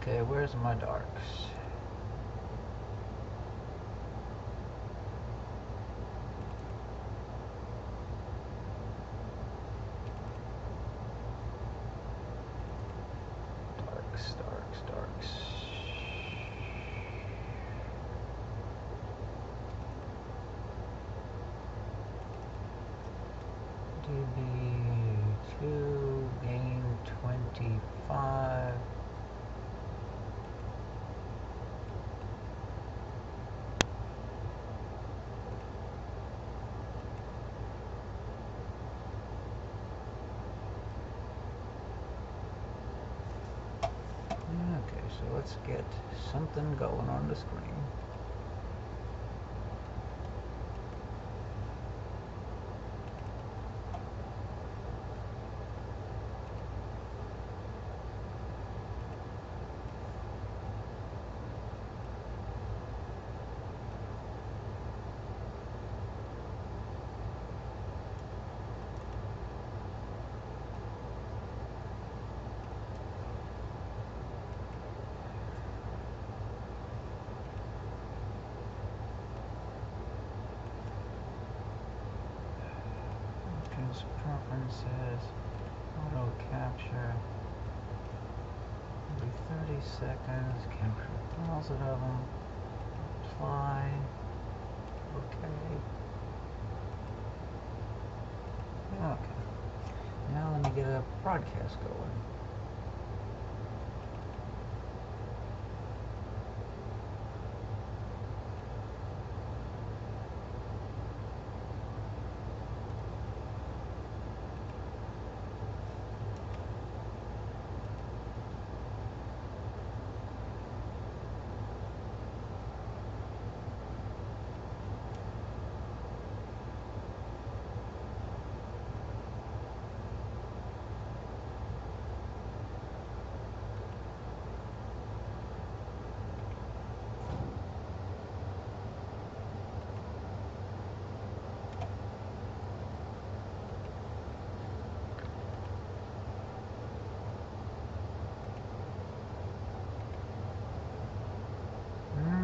Okay, where's my darks? Darks. DB2, gain 25. Okay, so let's get something going on the screen. Preferences, auto capture, every 30 seconds, capture 1,000 of them, apply, okay. Now let me get a broadcast going.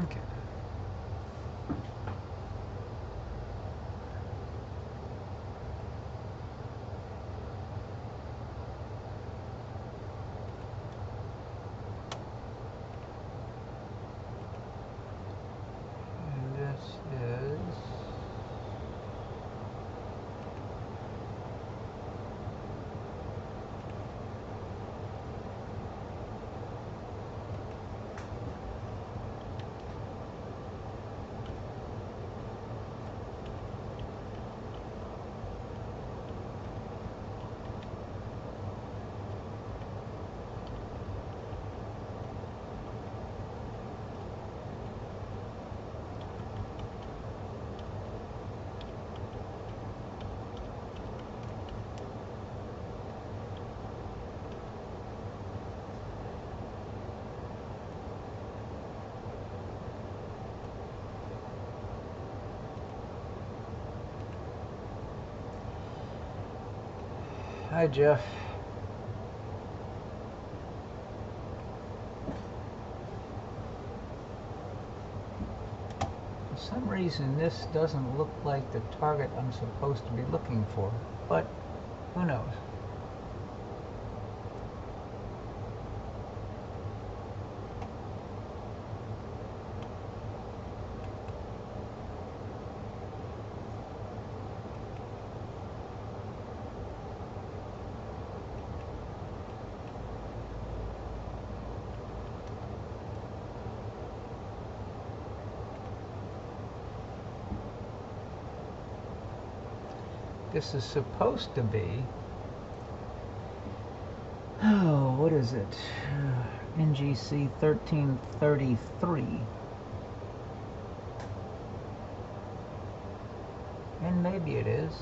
Okay. And this is Hi, Jeff. For some reason, this doesn't look like the target I'm supposed to be looking for, but who knows? This is supposed to be, oh, what is it? NGC 1333. And maybe it is.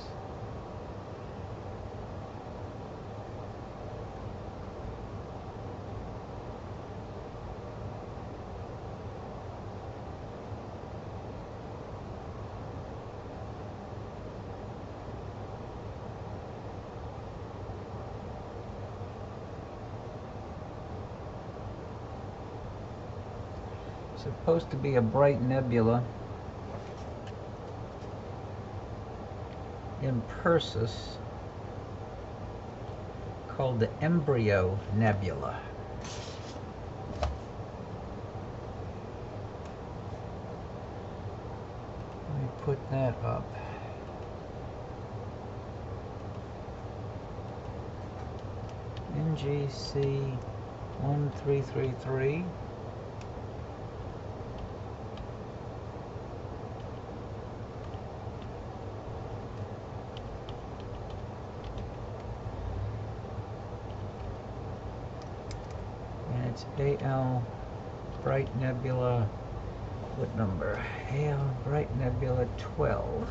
supposed to be a bright nebula in Perseus called the Embryo Nebula. Let me put that up. NGC 1333. And it's AL Bright Nebula, what number? AL Bright Nebula 12.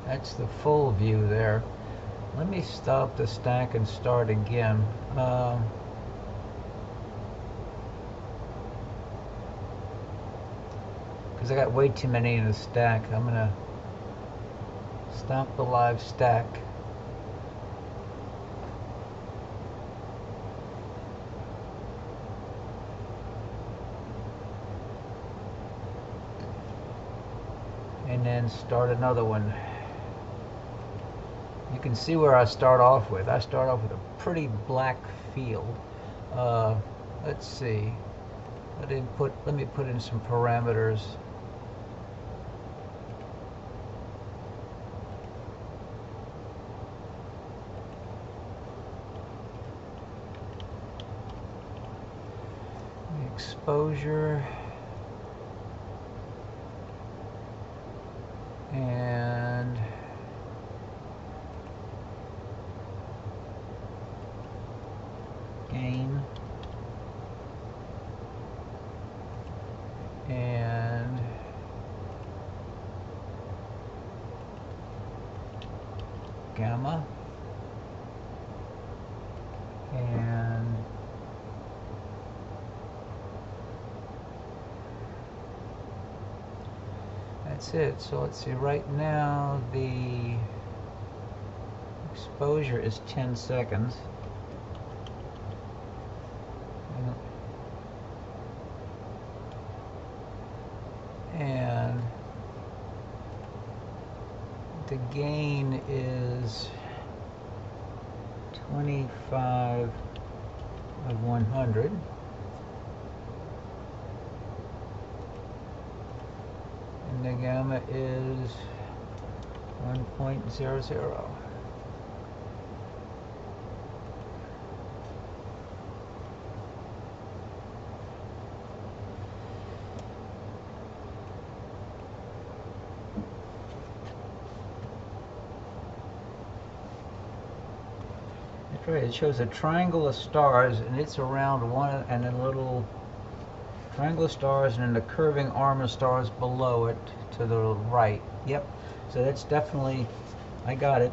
That's the full view there. Let me stop the stack and start again. Because I got way too many in the stack. I'm going to stop the live stack. And then start another one. You can see where I start off with. I start off with a pretty black field. Let's see. Let me put in some parameters. The exposure and gain and gamma and that's it. So let's see, right now the exposure is 10 seconds. And the gain is 25 of 100. And the gamma is 1.00. Right, it shows a triangle of stars, and it's around one, and then a little triangle of stars, and then the curving arm of stars below it to the right. Yep, so that's definitely, I got it.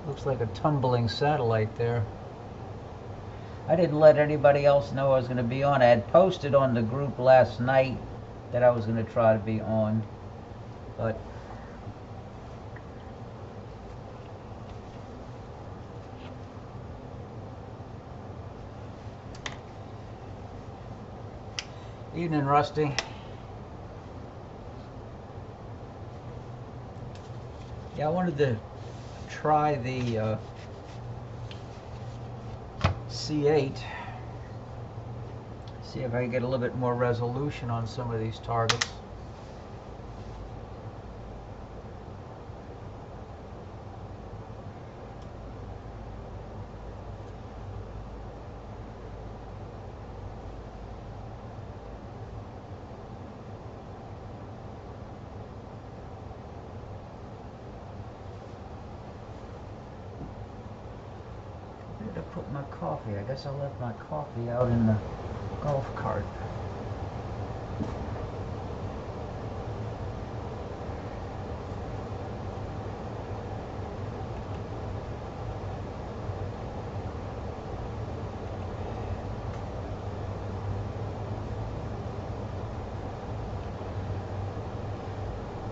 Looks like a tumbling satellite there. I didn't let anybody else know I was going to be on. I had posted on the group last night that I was going to try to be on, but evening, Rusty. Yeah, I wanted to try the C8. See if I can get a little bit more resolution on some of these targets. Where did I put my coffee? I guess I left my coffee out in the golf cart.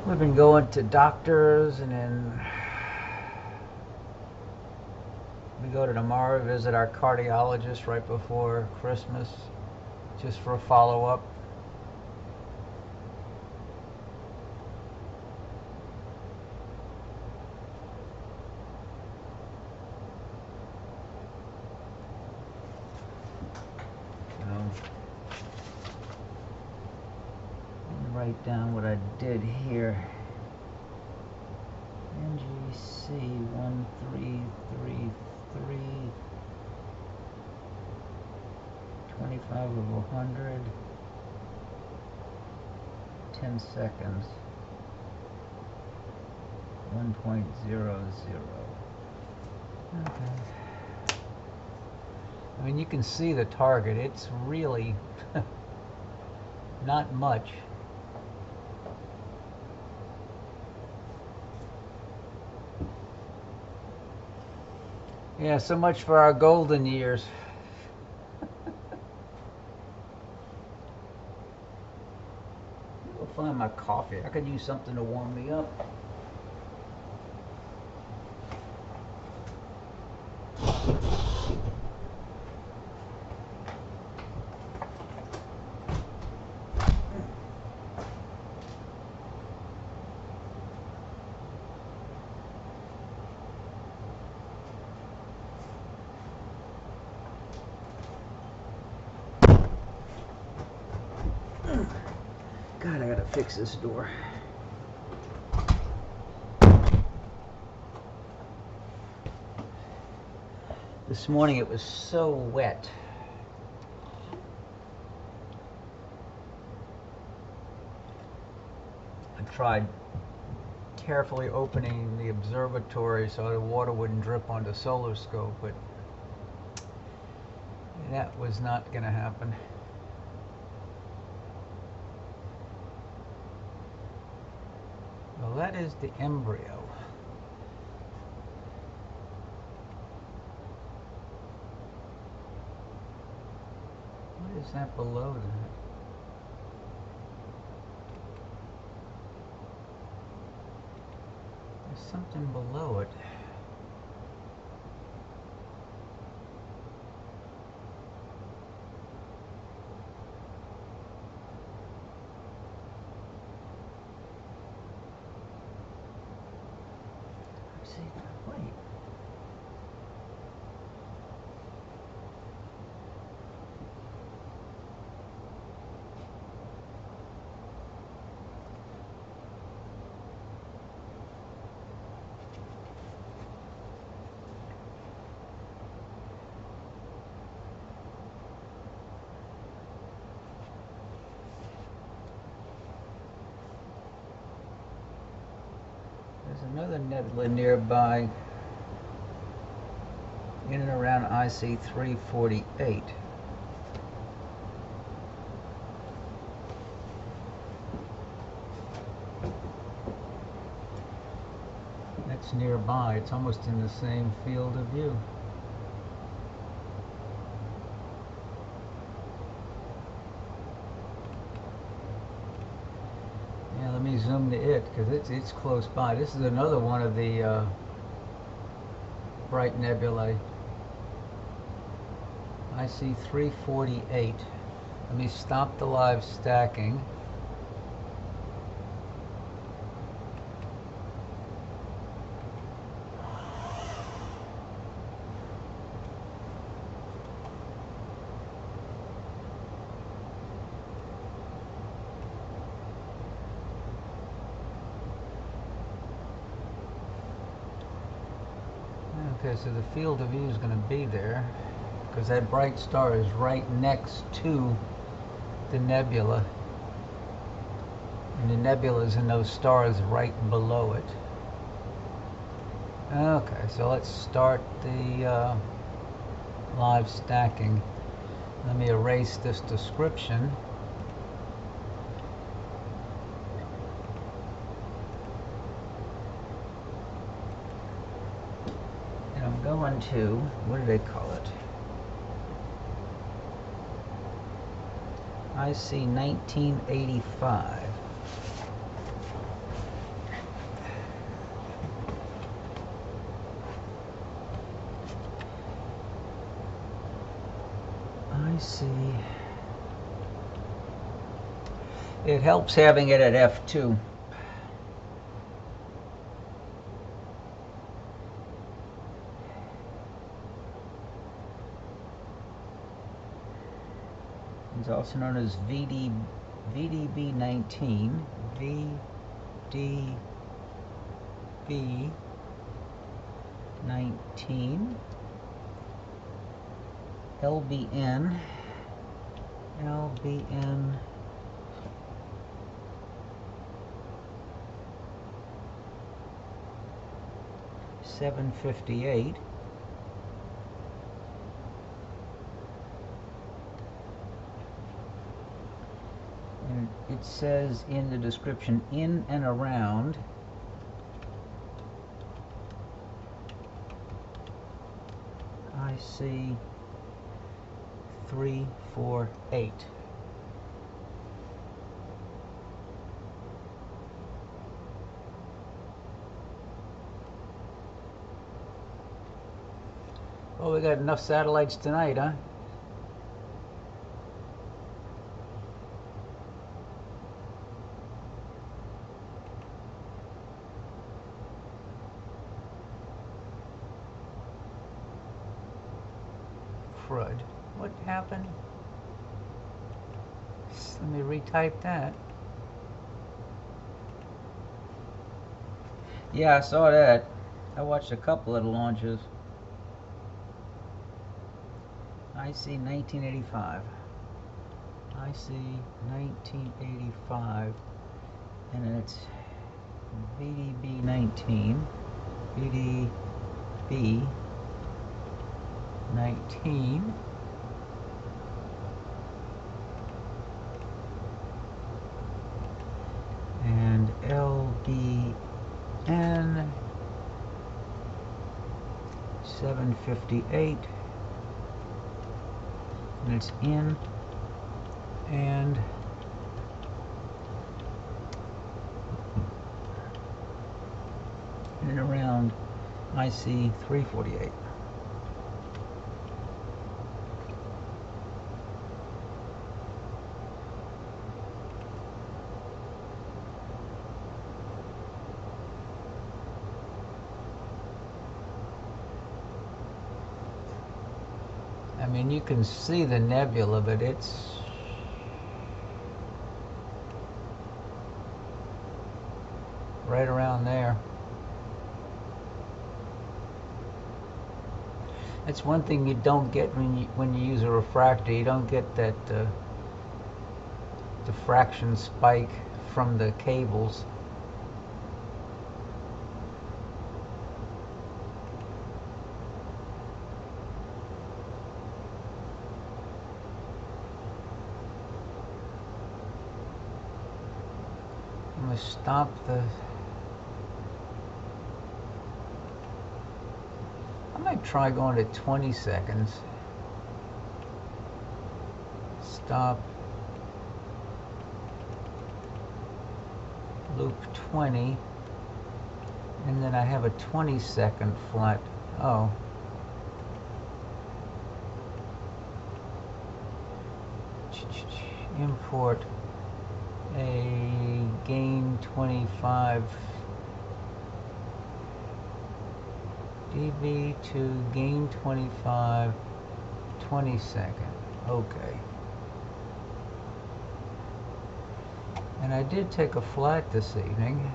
We've been going to doctors, and then we go to tomorrow, visit our cardiologist right before Christmas, just for a follow-up. Write down what I did here. NGC 1333, 25/100, 10 seconds, 1.00. Okay. I mean, you can see the target. It's really not much. Yeah, so much for our golden years. I'll find my coffee. I could use something to warm me up. God, I gotta fix this door. This morning it was so wet. I tried carefully opening the observatory so the water wouldn't drip on the solar scope, but that was not gonna happen. Well, that is the embryo. What is that below that? There's something below it. Wait. There's another nebula nearby, in and around IC 348. That's nearby. It's almost in the same field of view. Yeah, let me zoom to it because it's close by. This is another one of the bright nebulae. IC 348. Let me stop the live stacking. Okay, so the field of view is going to be there because that bright star is right next to the nebula, and the nebulas and those stars right below it. Okay, so let's start the live stacking. Let me erase this description. And I'm going to, what do they call it? IC 1985. see. It helps having it at f2. It's also known as VDB19, VDB19, LBN 758. And it says in the description, in and around IC 348. Well, we got enough satellites tonight, huh? Crud. What happened? Let me retype that. Yeah, I saw that. I watched a couple of the launches. IC 1985. IC 1985. And then it's VDB 19. VDB 19. And LBN 758. And it's in and around IC 348. I mean, you can see the nebula, but it's right around there. That's one thing you don't get when you use a refractor. You don't get that diffraction spike from the cables. I'm going to stop the... I might try going to 20 seconds. Stop. Loop 20. And then I have a 20-second flat. Oh. Import a gain 25 dB to gain 25 20-second. Okay. And I did take a flight this evening.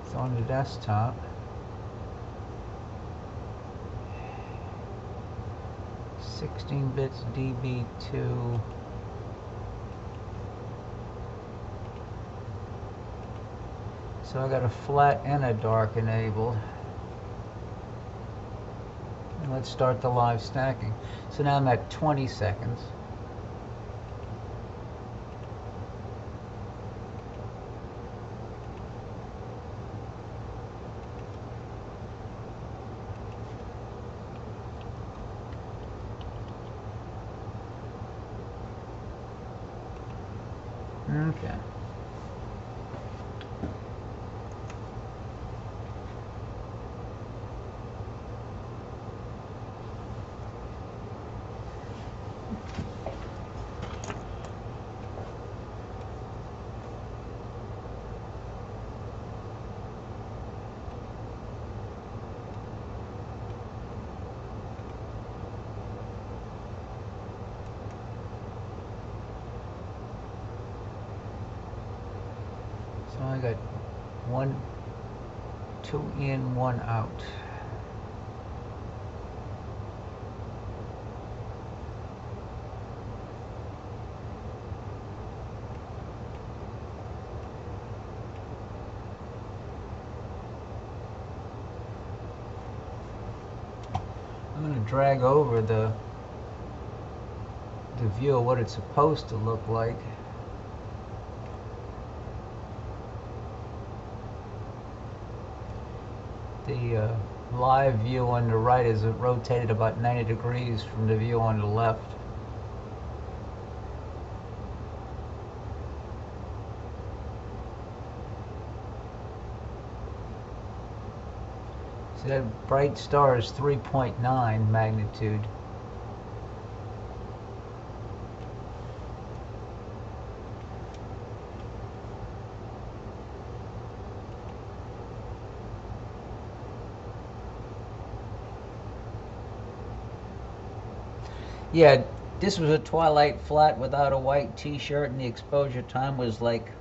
It's on the desktop. (16 bits dB2). So I got a flat and a dark enabled. And let's start the live stacking. So now I'm at 20 seconds. Okay. So I got 2 in, 1 out. I'm going to drag over the view of what it's supposed to look like. The live view on the right is rotated about 90 degrees from the view on the left. See, that bright star is 3.9 magnitude. Yeah, this was a twilight flat without a white t-shirt, and the exposure time was like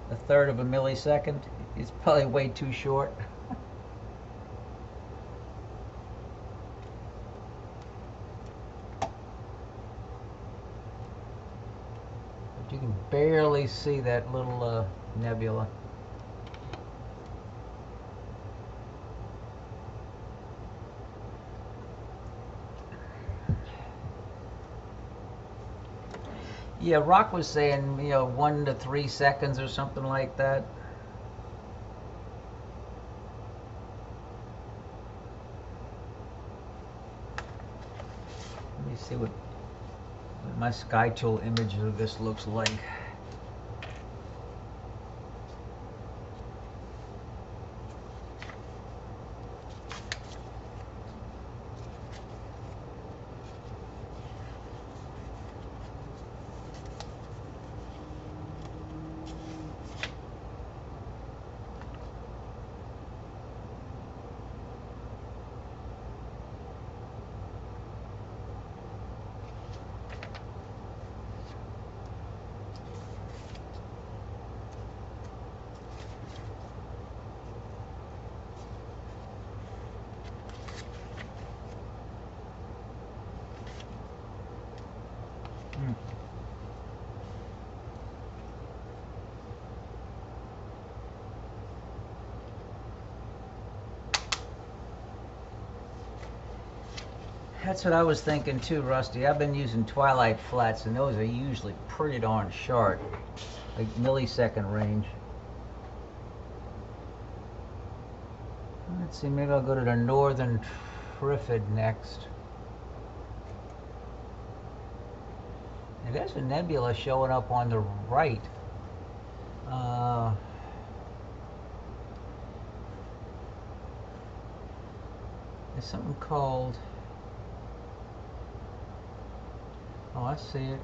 1/3 of a millisecond. It's probably way too short. But you can barely see that little nebula. Yeah, Rock was saying, 1 to 3 seconds or something like that. Let me see what my Sky Tool image of this looks like. That's what I was thinking too, Rusty. I've been using twilight flats, and those are usually pretty darn short, like millisecond range. Let's see, maybe I'll go to the northern Trifid next. And there's a nebula showing up on the right. There's something called... Oh, I see it.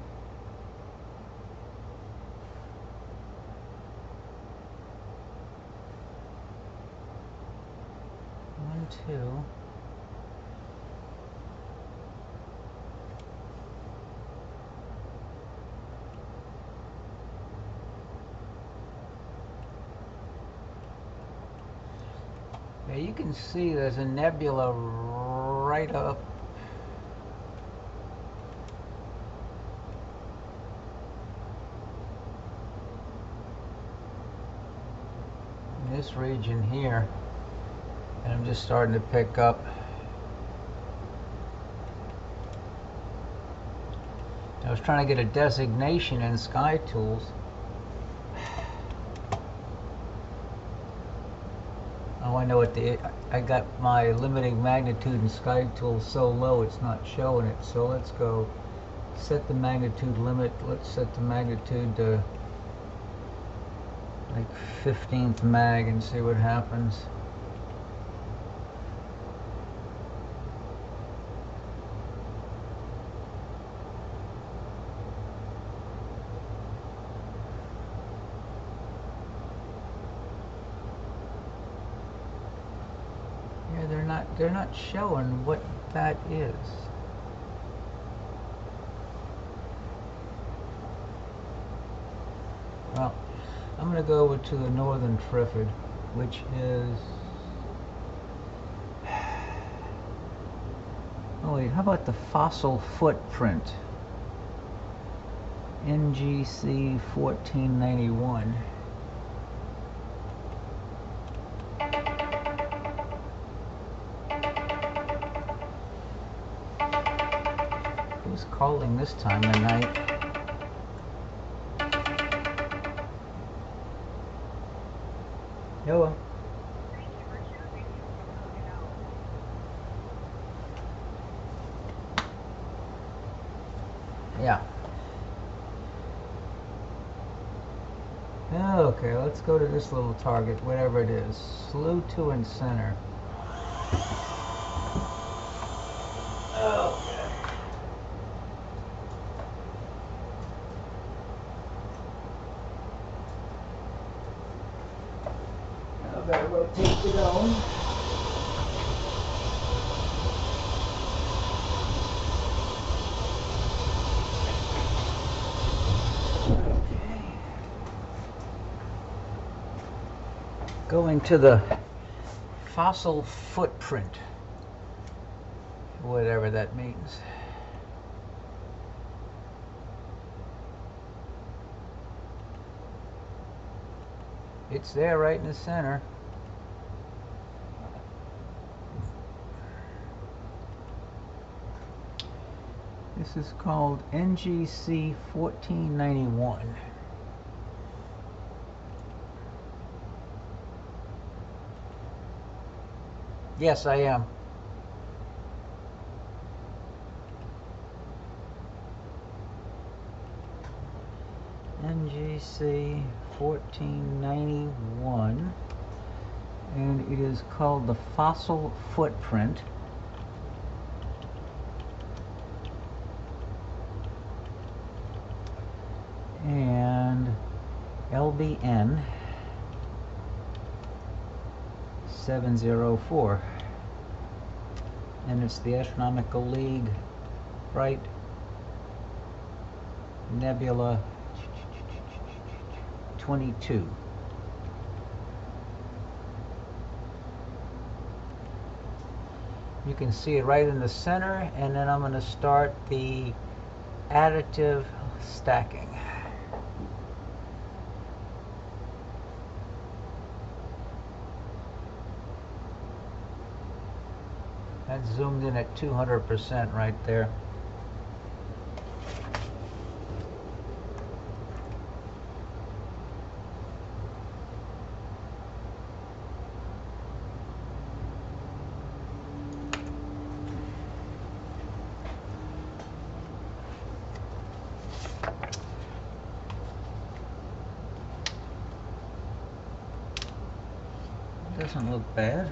One, two. Yeah, you can see there's a nebula right up. This region here, and I'm just starting to pick up. I was trying to get a designation in Sky Tools. Oh, I know what I got my limiting magnitude in Sky Tools so low it's not showing it. So let's go set the magnitude limit. Let's set the magnitude to like 15th mag and see what happens. Yeah, they're not showing what that is. Well, I'm going to go over to the Northern Trifid, which is... Oh wait, how about the Fossil Footprint? NGC 1491. Who's calling this time of night? Hello. Yeah. Okay, let's go to this little target, whatever it is. Slew to and center. Okay. I better rotate the dome. Going to the Fossil Footprint, whatever that means. It's there right in the center. This is called NGC 1491. Yes, I am. NGC 1491, and it is called the Fossil Footprint. And LBN 704, and it's the Astronomical League Bright Nebula 22. You can see it right in the center, and then I'm going to start the additive stacking. That's zoomed in at 200% right there. Doesn't look bad.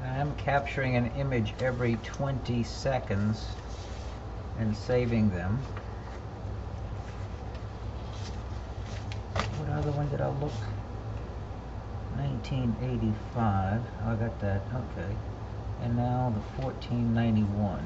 I'm capturing an image every 20 seconds and saving them. What other one did I look? 1985. I got that. Okay. And now the 1491.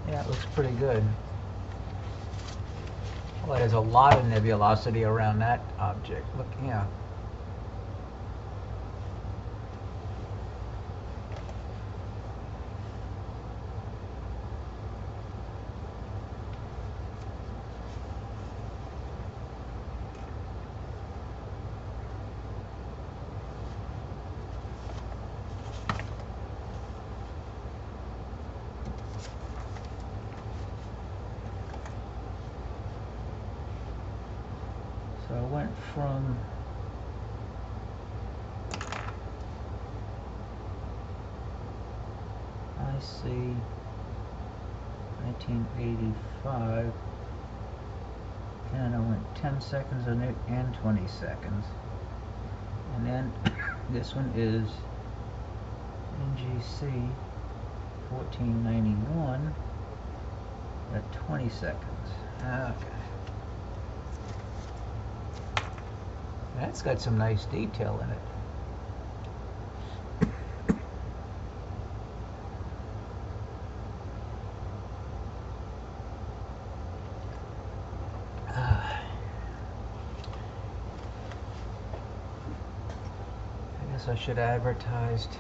Yeah, it looks pretty good. Well, there's a lot of nebulosity around that object. Look, yeah. So I went from I see 1985, and I went 10 seconds on it and 20 seconds. And then this one is NGC 1491 at 20 seconds. Okay. That's got some nice detail in it. I guess I should have advertised.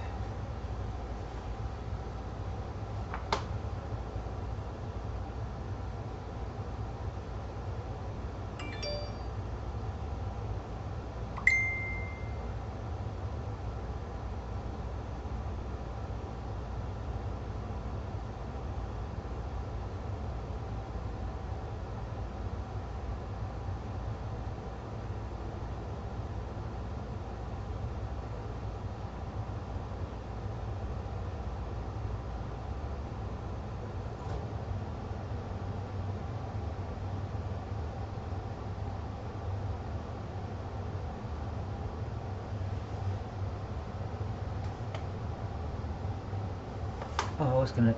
Oh, I was gonna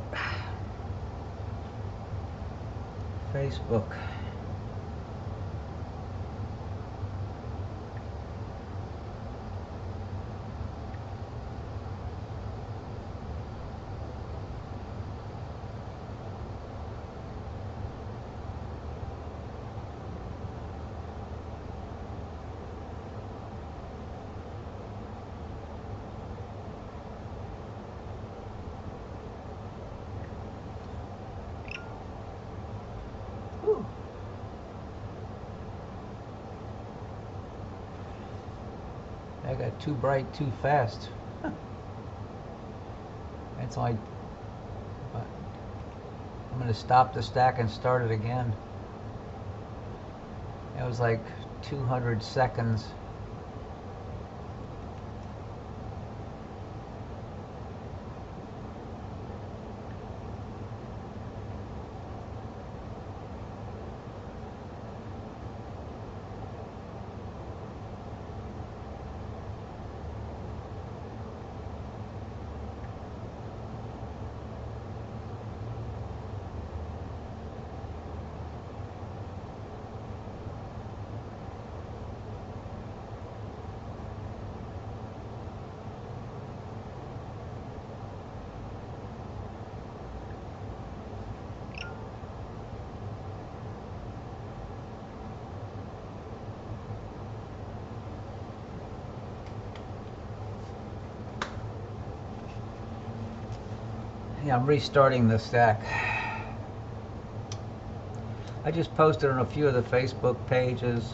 Facebook. Ooh. I got too bright too fast. That's like, I'm going to stop the stack and start it again. It was like 200 seconds. Yeah, I'm restarting the stack. I just posted on a few of the Facebook pages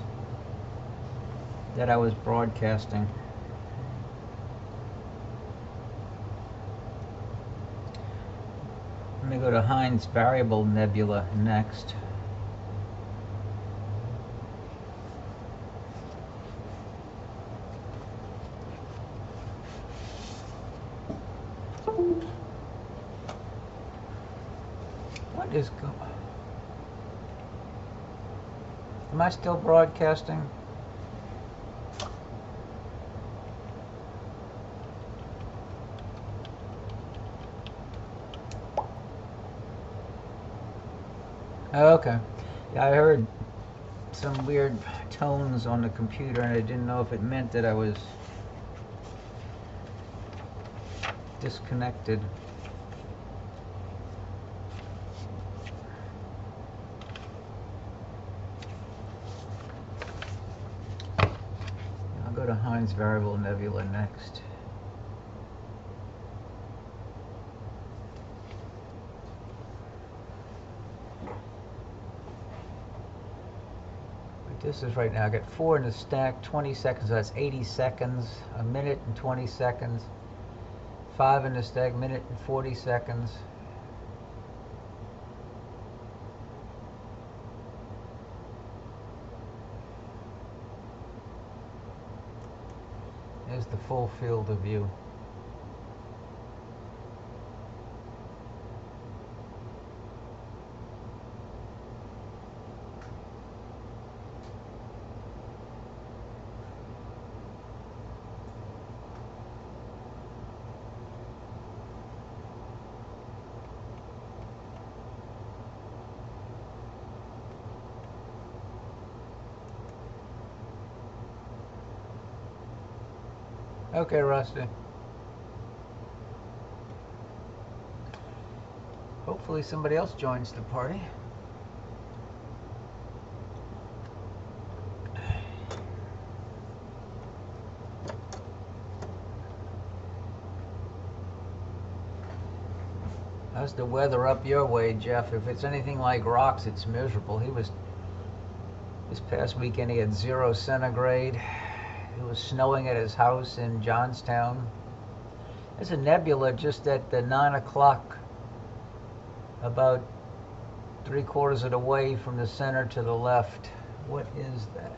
that I was broadcasting. I'm going to go to Heinz Variable Nebula next. What is going on? Am I still broadcasting? Okay. Yeah, I heard some weird tones on the computer and I didn't know if it meant that I was disconnected. I'll go to Heinz Variable Nebula next. This is right now, I got 4 in the stack, 20 seconds, so that's 80 seconds, a minute and 20 seconds. 5 in the stack, minute and 40 seconds. There's the full field of view. Okay, Rusty. Hopefully somebody else joins the party. How's the weather up your way, Jeff? If it's anything like rocks, it's miserable. This past weekend he had 0 centigrade. It was snowing at his house in Johnstown. There's a nebula just at the 9 o'clock, about 3/4 of the way from the center to the left. What is that?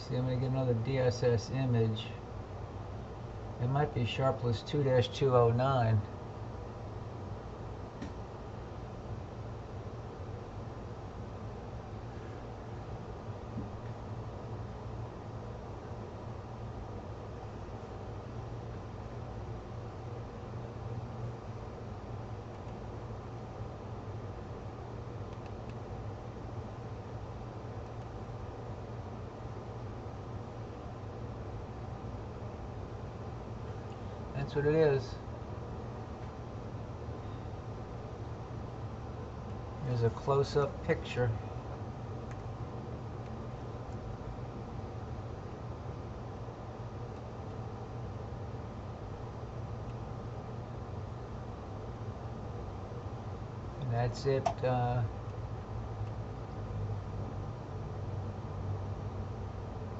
See, I'm going to get another DSS image. It might be Sharpless 2-209. That's what it is. There's a close-up picture. And that's it.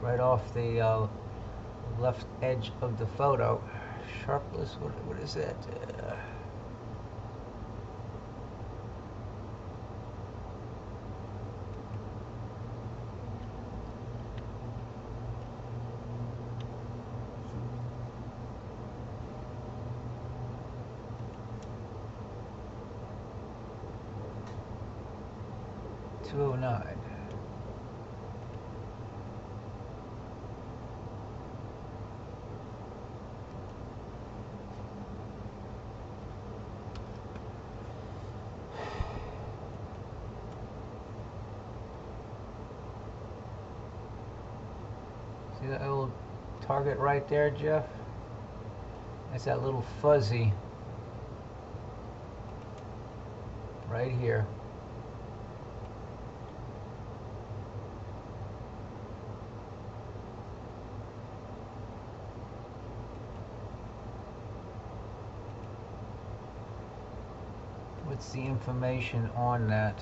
Right off the left edge of the photo. Sharpless, what is that? 209. See that little target right there, Jeff? That's that little fuzzy right here. What's the information on that?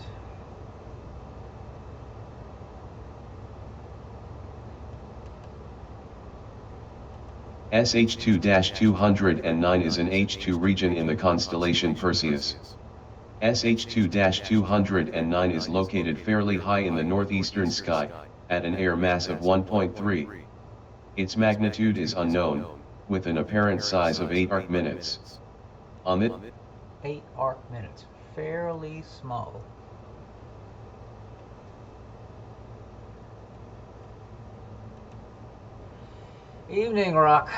SH2-209 is an H2 region in the constellation Perseus. SH2-209 is located fairly high in the northeastern sky, at an air mass of 1.3. Its magnitude is unknown, with an apparent size of 8 arc minutes. On it, 8 arc minutes. Fairly small. Evening, Rock.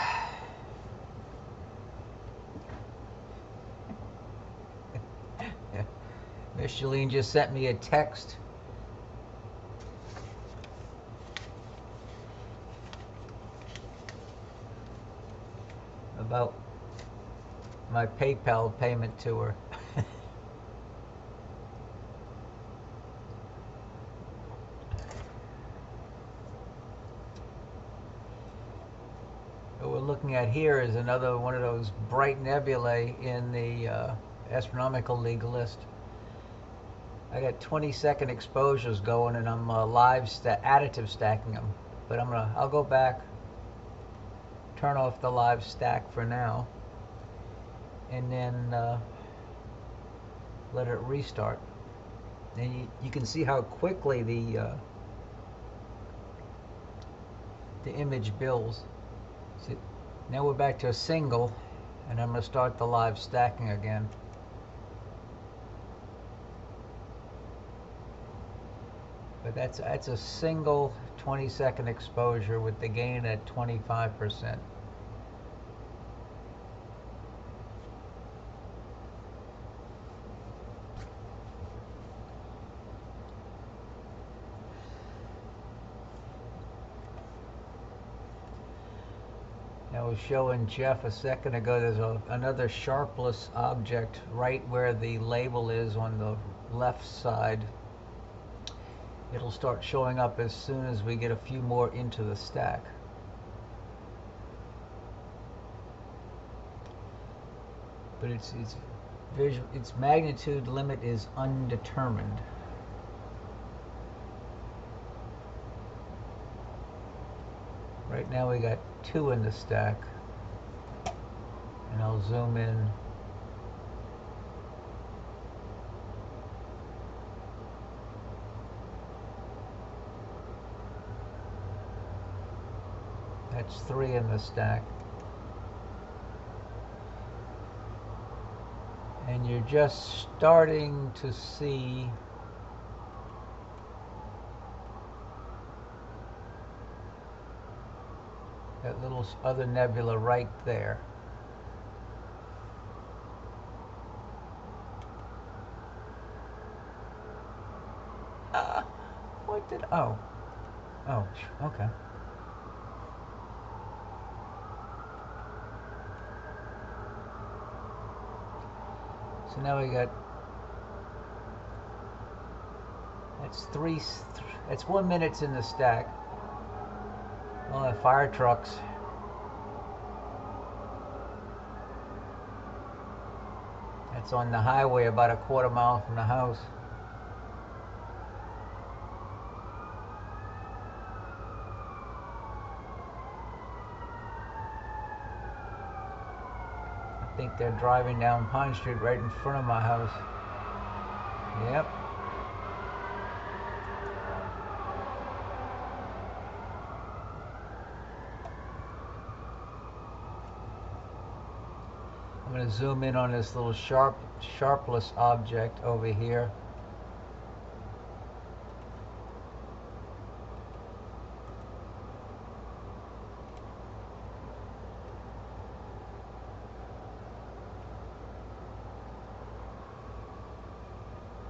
Miss Shalene just sent me a text. About my PayPal payment to her. What we're looking at here is another one of those bright nebulae in the Astronomical League list. I got 20-second exposures going, and I'm additive stacking them. But I'll go back, turn off the live stack for now, and then let it restart. And you can see how quickly the image builds. See, now we're back to a single, and I'm going to start the live stacking again. But that's a single 20-second exposure with the gain at 25%. I was showing Jeff a second ago, there's another sharpless object right where the label is on the left side. It'll start showing up as soon as we get a few more into the stack. But its magnitude limit is undetermined. Right now we got 2 in the stack, and I'll zoom in. That's 3 in the stack. And you're just starting to see that little other nebula right there. What did, oh, okay. So now we got, that's 1 minute in the stack. Well, the fire trucks. That's on the highway about a quarter mile from the house. I think they're driving down Pine Street right in front of my house. Yep. I'm going to zoom in on this little sharpless object over here.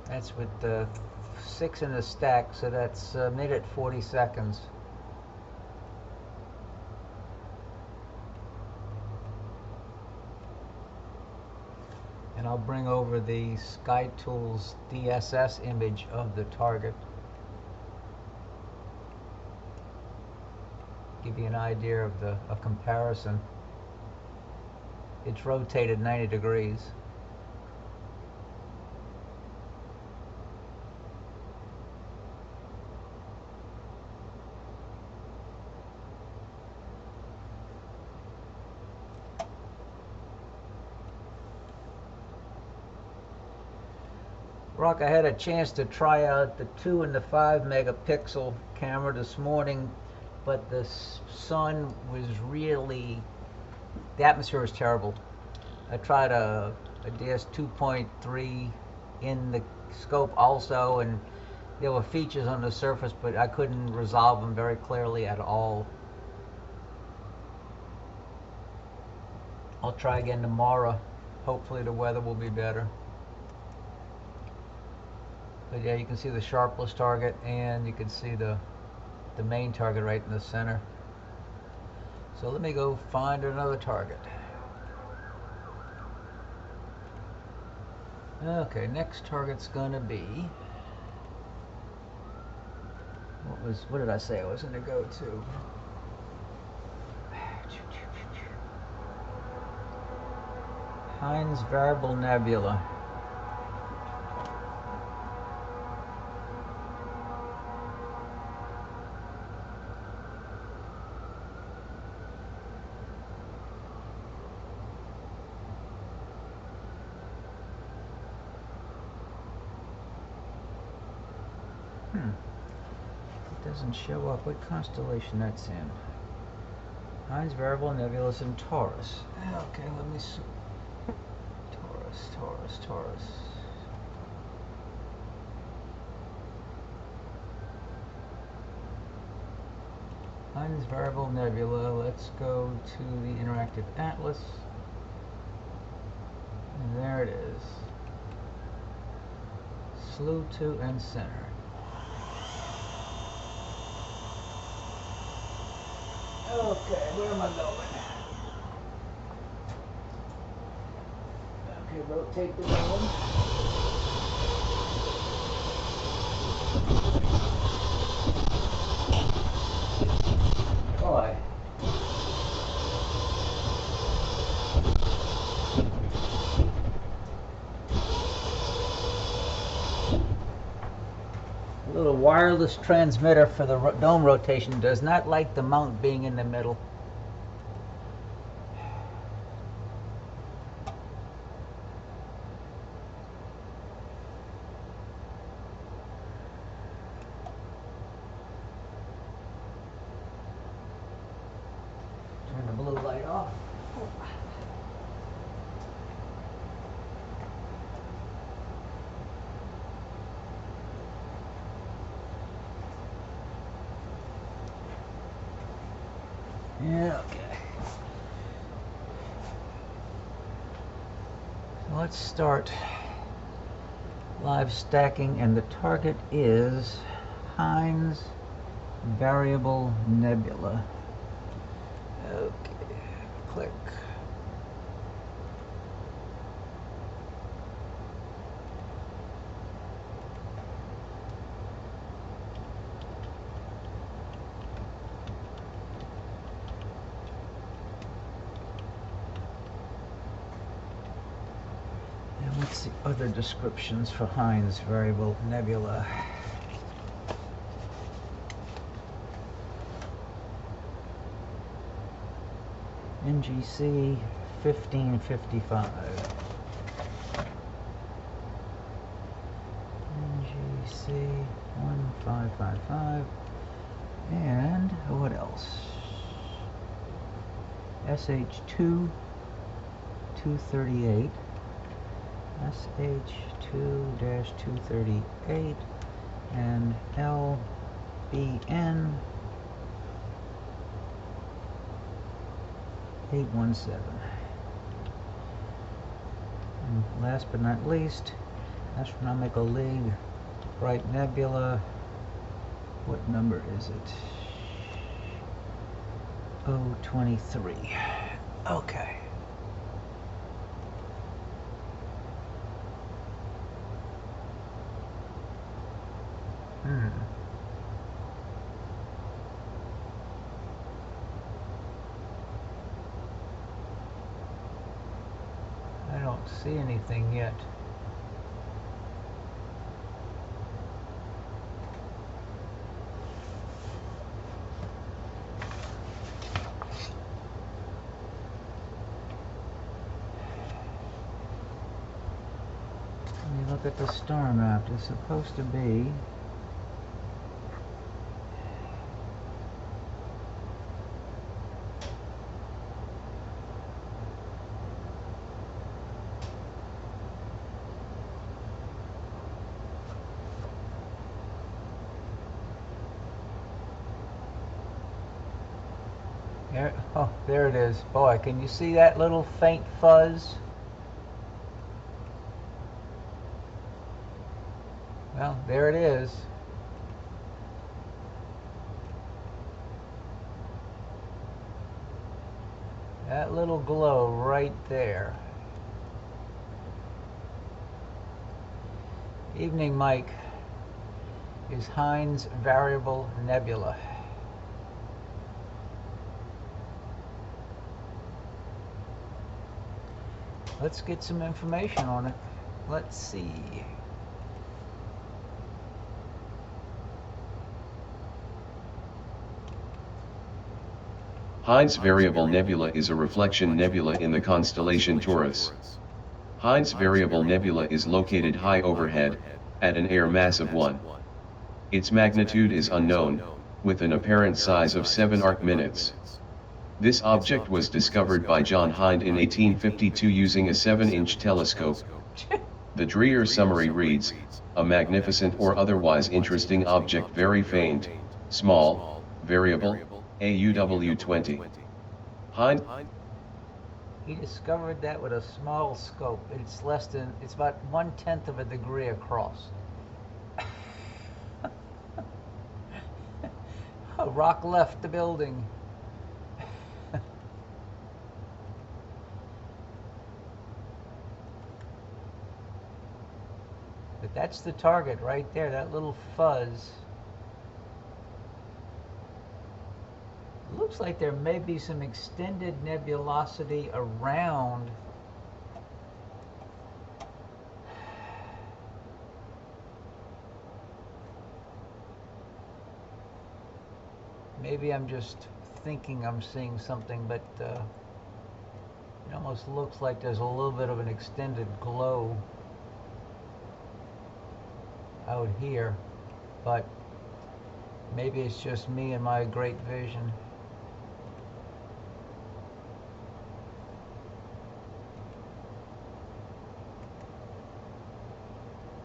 That's with the 6 in the stack, so that's a minute 40 seconds. And I'll bring over the SkyTools DSS image of the target. Give you an idea of a comparison. It's rotated 90 degrees. Rock, I had a chance to try out the 2 and the 5 megapixel camera this morning, but the sun was really, the atmosphere was terrible. I tried a DS 2.3 in the scope also, and there were features on the surface, but I couldn't resolve them very clearly at all. I'll try again tomorrow. Hopefully the weather will be better. But yeah, you can see the sharpless target, and you can see the main target right in the center. So let me go find another target. Okay, next target's gonna be, what did I say I was gonna go to? Heinz Variable Nebula. It doesn't show up what constellation that's in. Heinz Variable Nebula is in Taurus. Okay, let me see. Taurus. Heinz Variable Nebula. Let's go to the Interactive Atlas. And there it is. Slew to and center. Okay, where am I going? Okay, rotate the dome. Boy. A little wireless transmitter for the dome rotation does not like the mount being in the middle. Turn the blue light off. Yeah, okay. So let's start live stacking, and the target is Heinz Variable Nebula. Okay, click. And what's the other descriptions for Heinz Variable Nebula? NGC 1555. NGC 1555. And what else? SH2 238. SH2-238 and LBN 817. And last but not least, Astronomical League Bright Nebula. What number is it? 023. Okay. I don't see anything yet. Let me look at the star map. It's supposed to be there. Oh, there it is. Boy, can you see that little faint fuzz? Well, there it is. That little glow right there. Evening, Mike. Is Heinz Variable Nebula. Let's get some information on it. Let's see. Heinz Variable Nebula is a reflection nebula in the constellation Taurus. Heinz Variable Nebula is located high overhead, at an air mass of 1. Its magnitude is unknown, with an apparent size of 7 arc-minutes. This object was discovered by John Heinz in 1852 using a 7-inch telescope. The Dreher summary reads, a magnificent or otherwise interesting object, very faint, small, variable, AUW 20. Heinz. He discovered that with a small scope. It's about 1/10 of a degree across. A rock left the building. But that's the target right there, that little fuzz. Looks like there may be some extended nebulosity around. Maybe I'm just thinking I'm seeing something, but it almost looks like there's a little bit of an extended glow out here, but maybe it's just me and my great vision.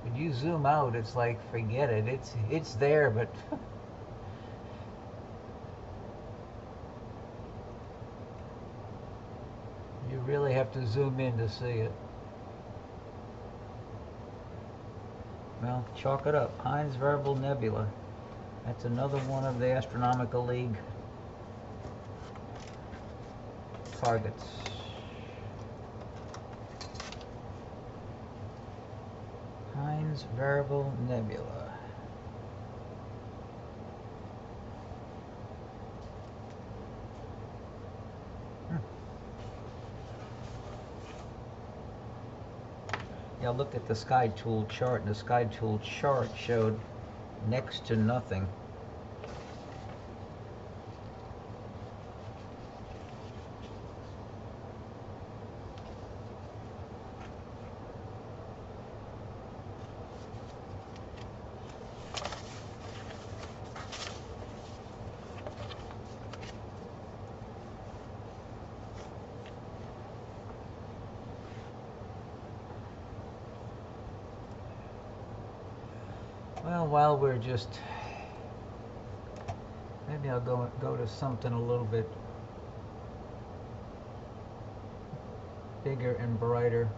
When you zoom out, it's like, forget it. It's there, but you really have to zoom in to see it. Well, chalk it up. Heinz Variable Nebula. That's another one of the Astronomical League targets. Heinz Variable Nebula. Yeah, I looked at the Sky Tool chart, and the Sky Tool chart showed next to nothing. Well, while we're just, maybe I'll go to something a little bit bigger and brighter.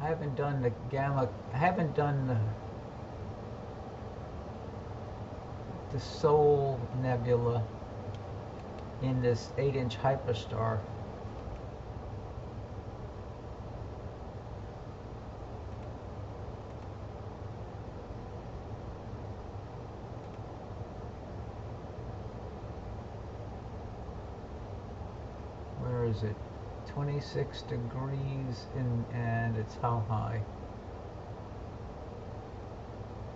I haven't done the gamma, I haven't done the Soul Nebula in this 8-inch HyperStar. Where is it? 26 degrees and it's how high?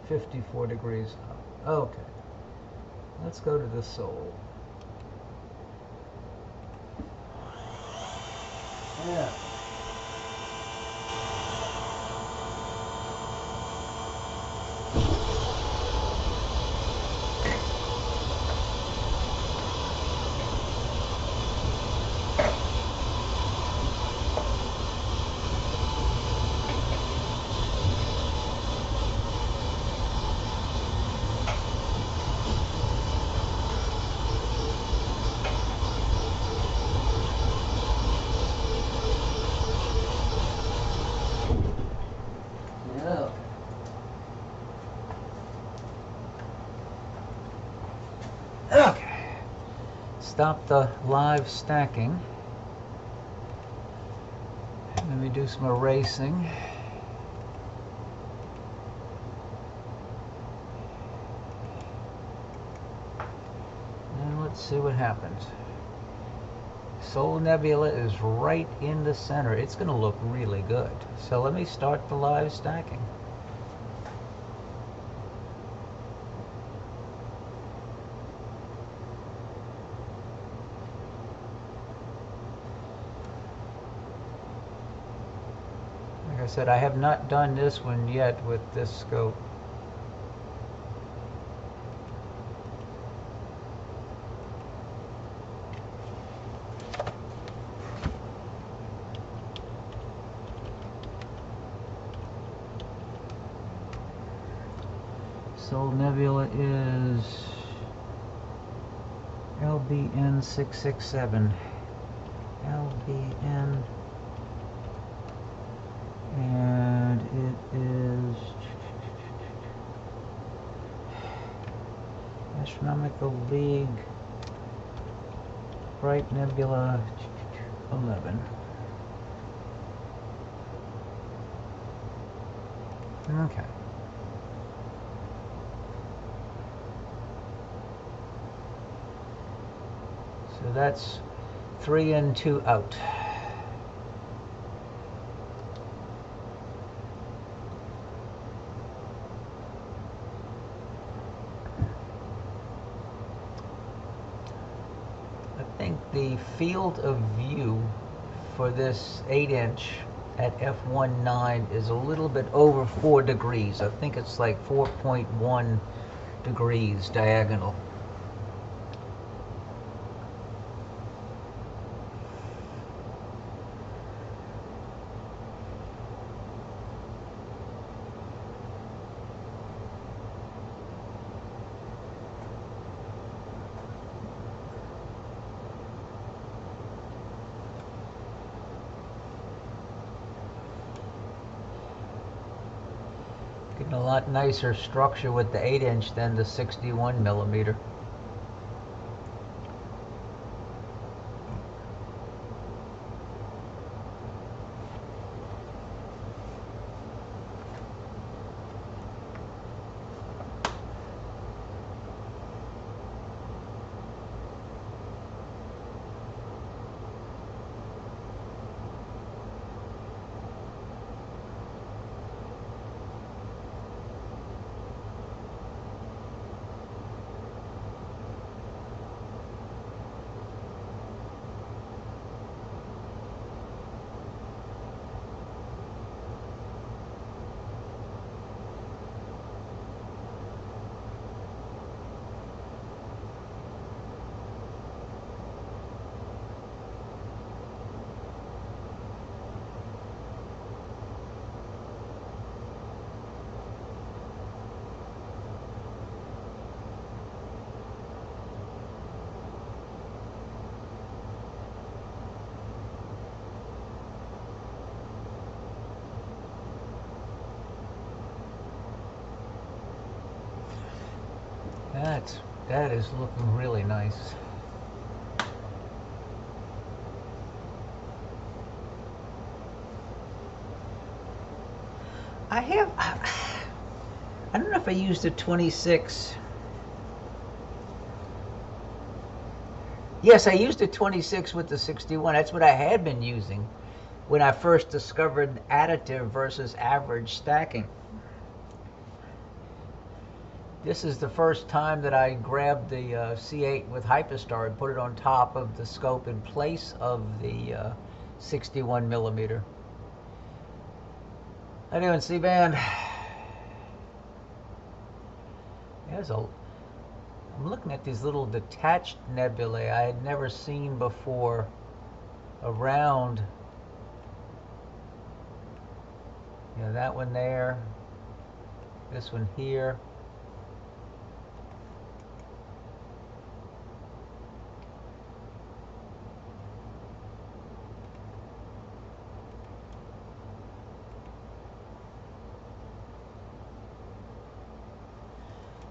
54 degrees. Okay. Let's go to the Soul. Yeah. Okay. Stop the live stacking. Let me do some erasing. And let's see what happens. Soul Nebula is right in the center. It's going to look really good. So let me start the live stacking. I said, I have not done this one yet with this scope. Spider Nebula is LBN667. LBN, and it is Astronomical League Bright Nebula 11. Okay. So that's 3 in, 2 out. I think the field of view for this 8-inch at f1.9 is a little bit over 4 degrees. I think it's like 4.1 degrees diagonal. Getting a lot nicer structure with the 8-inch than the 61mm. That is looking really nice. I don't know if I used a 26. Yes, I used a 26 with the 61. That's what I had been using when I first discovered additive versus average stacking. This is the first time that I grabbed the C8 with HyperStar and put it on top of the scope in place of the 61mm. How you doing, C-Band? I'm looking at these little detached nebulae I had never seen before around. You know, that one there, this one here.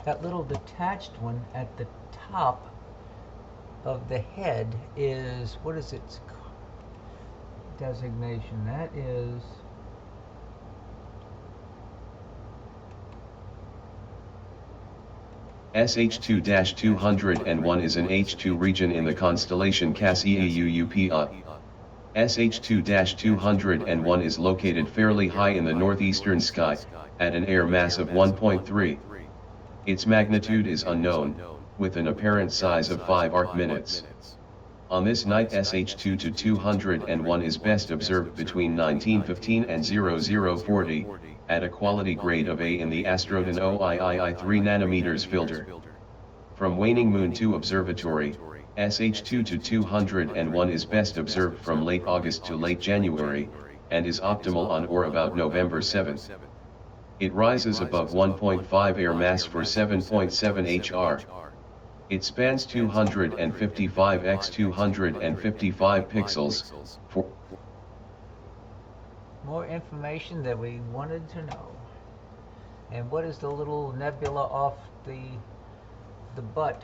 That little detached one at the top of the head is, what is its designation? That is SH2-201 is an H2 region in the constellation Cassiopea. SH2-201 is located fairly high in the northeastern sky, at an air mass of 1.3. Its magnitude is unknown, with an apparent size of 5 arc minutes. On this night SH2 to 201 is best observed between 1915 and 0040, at a quality grade of A in the Astrodon OIII 3 nanometers filter. From Waning Moon 2 Observatory, SH2 to 201 is best observed from late August to late January, and is optimal on or about November 7. It rises above 1.5 air mass for 7.7 HR. It spans 255 x 255 pixels. For more information that we wanted to know. And what is the little nebula off the butt?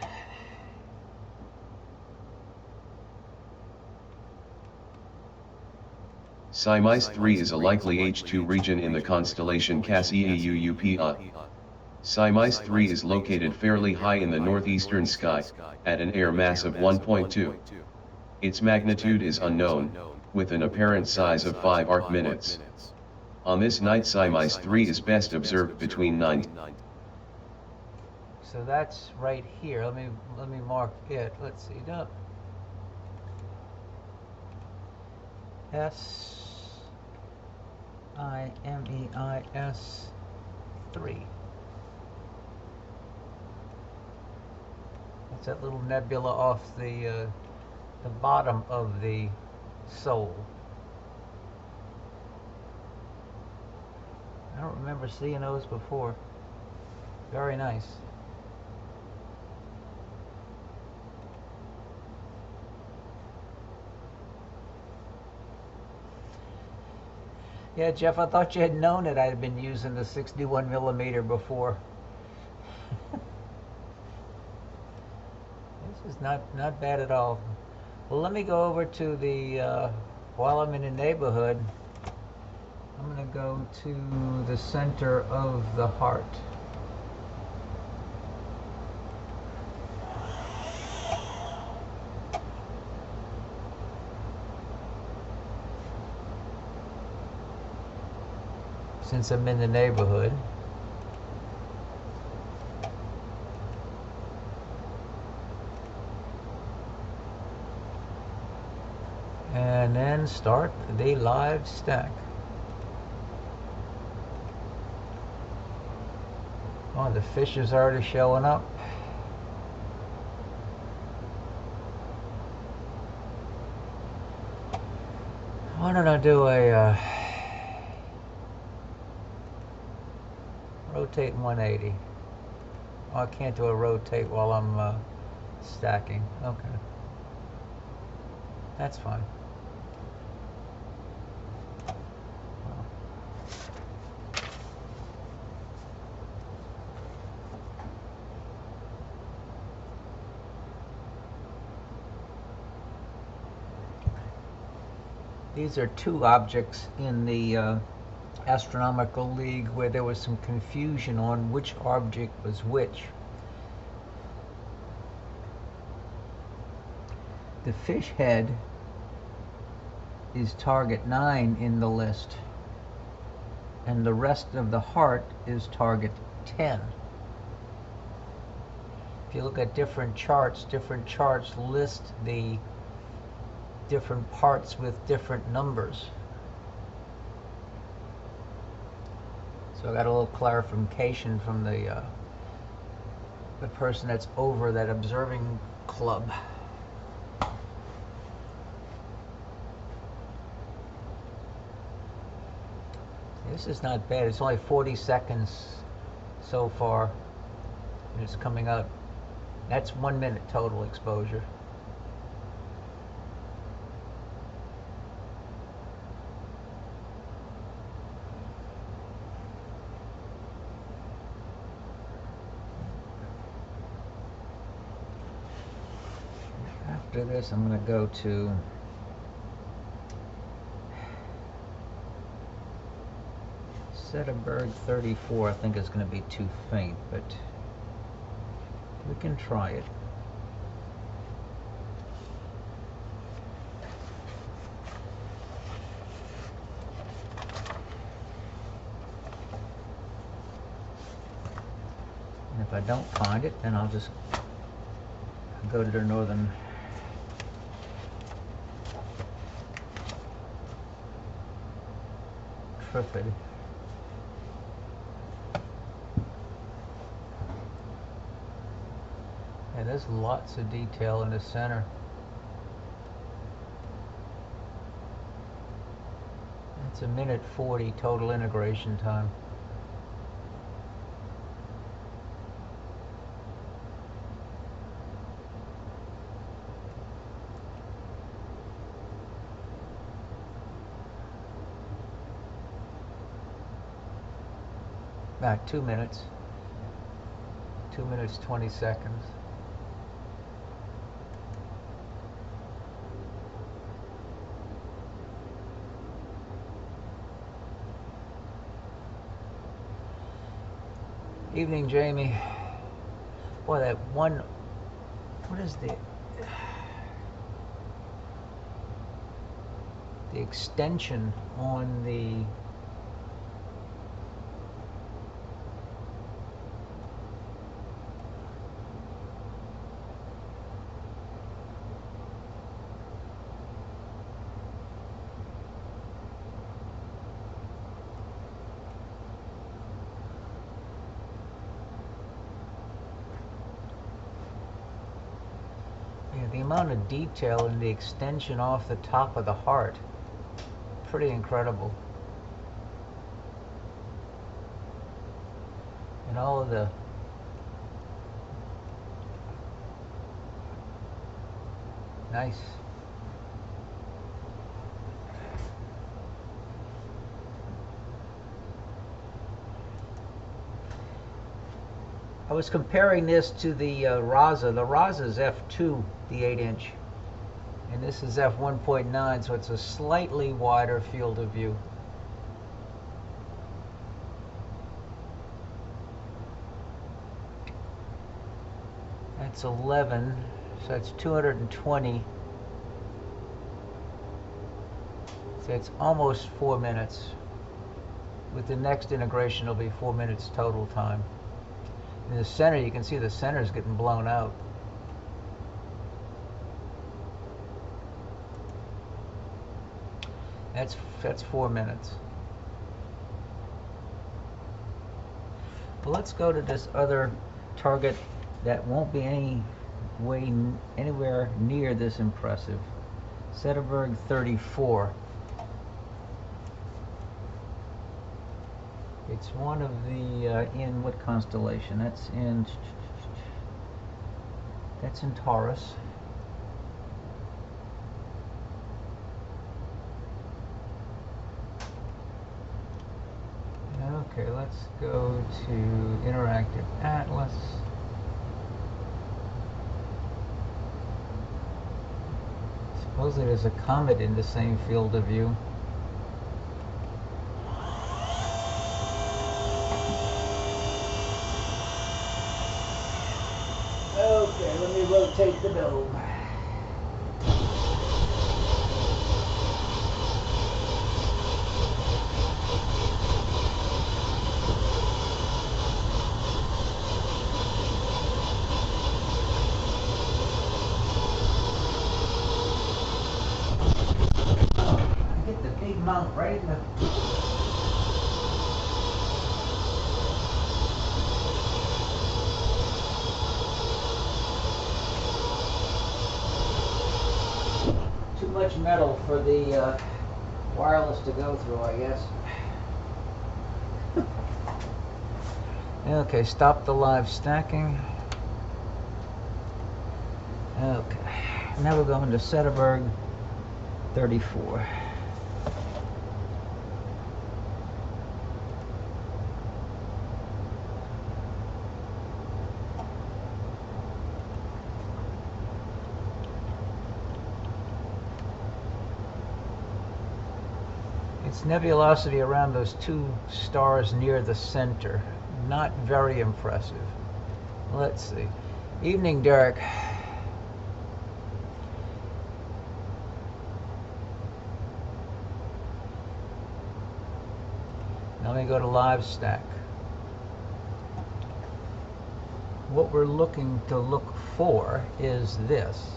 Cygnus 3 is a likely H2 region in the constellation Cassiopea. Cygnus 3 is located fairly high in the northeastern sky, at an air mass of 1.2. Its magnitude is unknown, with an apparent size of 5 arc-minutes. On this night Cygnus 3 is best observed between 9. So that's right here. Let me mark it. Let's see. No. SIMEIS 3. It's that little nebula off the bottom of the Sol. I don't remember seeing those before. Very nice. Yeah, Jeff, I thought you had known that I had been using the 61mm before. This is not bad at all. Well, let me go over to the, while I'm in the neighborhood, I'm going to go to the center of the heart. Since I'm in the neighborhood. And then start the live stack. Oh, the fish is already showing up. Why don't I do a rotate 180? Oh, I can't do a rotate while I'm stacking. Okay. That's fine. These are two objects in the Astronomical League where there was some confusion on which object was which. The fish head is target 9 in the list, and the rest of the heart is target 10. If you look at different charts list the different parts with different numbers. So I got a little clarification from the person that's over that observing club. This is not bad. It's only 40 seconds so far. And it's coming up. That's 1 minute total exposure. After this, I'm going to go to Setterberg 34. I think it's going to be too faint, but we can try it. And if I don't find it, then I'll just go to the northern Trifid. Yeah, there's lots of detail in the center. It's 1:40 total integration time. About 2 minutes. 2 minutes 20 seconds. Evening, Jamie. Boy, that one, what is the extension on the amount of detail in the extension off the top of the heart. Pretty incredible. And all of the nice. I was comparing this to the Raza. The Raza is f2, the 8-inch, and this is f1.9, so it's a slightly wider field of view. That's 11, so that's 220. So it's almost 4 minutes. With the next integration, it'll be 4 minutes total time. In the center, you can see the center is getting blown out. That's 4 minutes. Well, let's go to this other target that won't be anywhere near this impressive. Zetterberg 34. It's one of the in what constellation? That's in Taurus. Okay, let's go to Interactive Atlas. Supposedly there's a comet in the same field of view. Okay, let me rotate the dome. Mount right in the too much metal for the wireless to go through, I guess. Okay, stop the live stacking. Okay, now we're going to Zetterberg 34. Its nebulosity around those two stars near the center, not very impressive. Let's see. Evening, Derek. Now let me go to live stack. What we're looking to look for is this.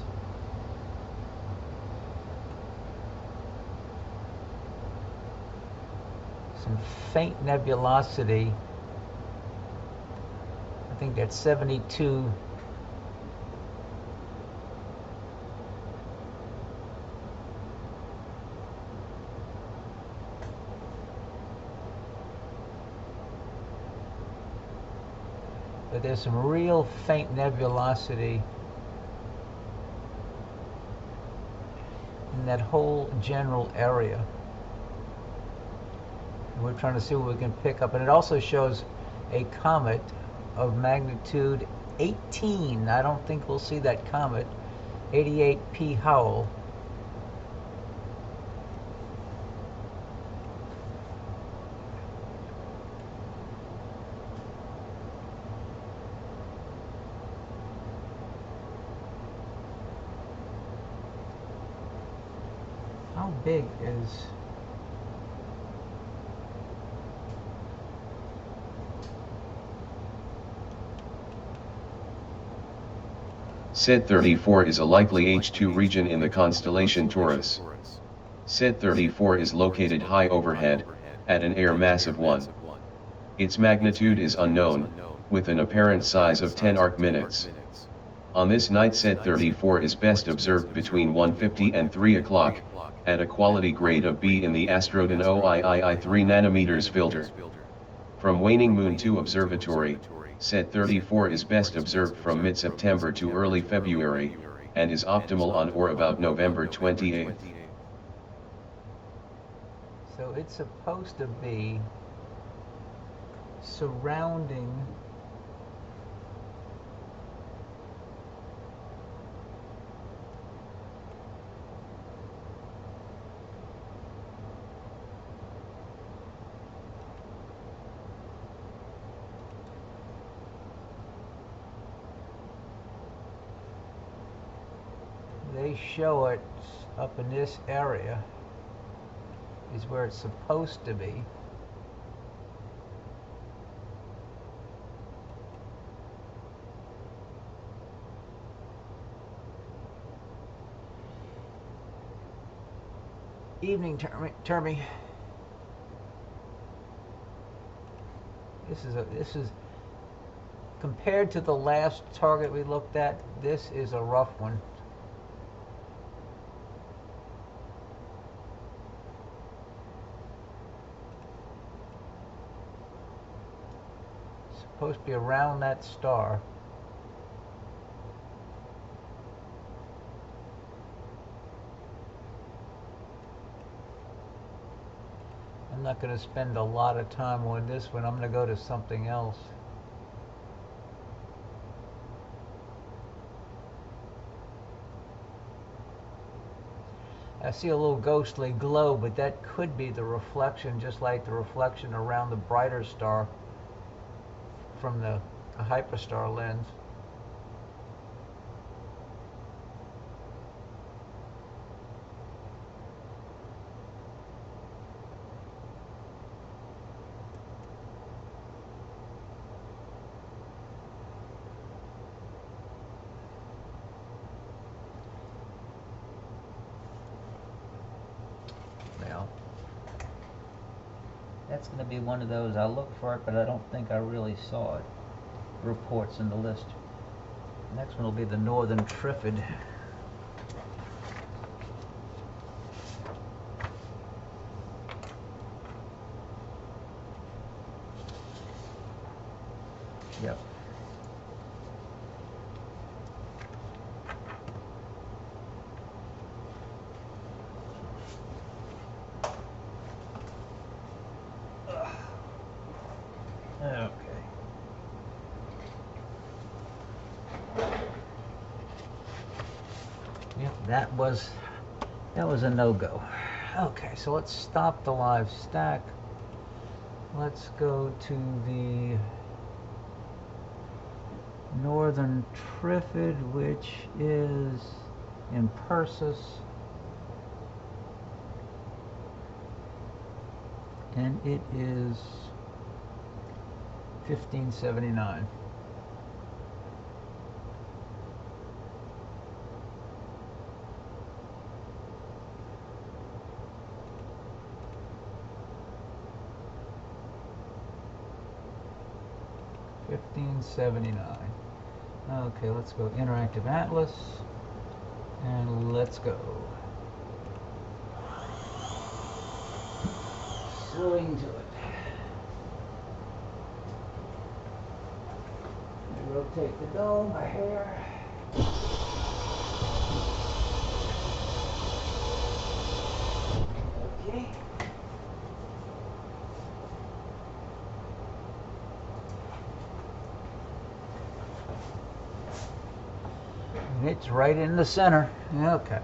some faint nebulosity. I think that's 72. But there's some real faint nebulosity in that whole general area. And we're trying to see what we can pick up. And it also shows a comet of magnitude 18. I don't think we'll see that comet. 88P Howell. How big is... SID 34 is a likely H2 region in the constellation Taurus. SID 34 is located high overhead, at an air mass of 1. Its magnitude is unknown, with an apparent size of 10 arc-minutes. On this night SID 34 is best observed between 1:50 and 3 o'clock, at a quality grade of B in the Astrodon OIII 3 nanometers filter. From Waning Moon 2 Observatory, SID 34 is best observed from mid-September to early February, and is optimal on or about November 28. So it's supposed to be surrounding they show it up in this area is where it's supposed to be. Evening, Termy. This is compared to the last target we looked at, this is a rough one. Supposed to be around that star. I'm not going to spend a lot of time on this one. I'm going to go to something else. I see a little ghostly glow, but that could be the reflection, just like the reflection around the brighter star from the HyperStar lens. Now, that's going to be one of those, I'll look for it, but I don't think I really saw it. Reports in the list. Next one will be the Northern Trifid. Yep. Okay. Yep, that was a no-go. Okay, so let's stop the live stack. Let's go to the Northern Trifid, which is in Perseus, and it is 1579. 1579. Okay, let's go Interactive Atlas, and let's go. Swing to it. Rotate the dome a hair. Okay. And it's right in the center. Okay.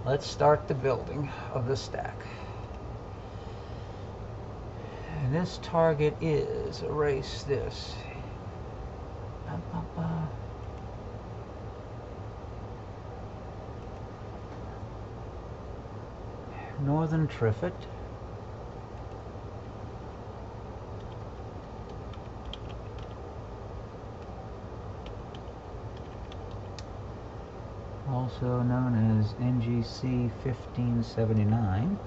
Let's start the building of the stack. And this target is, erase this. Northern Triffid. Also known as NGC 1579.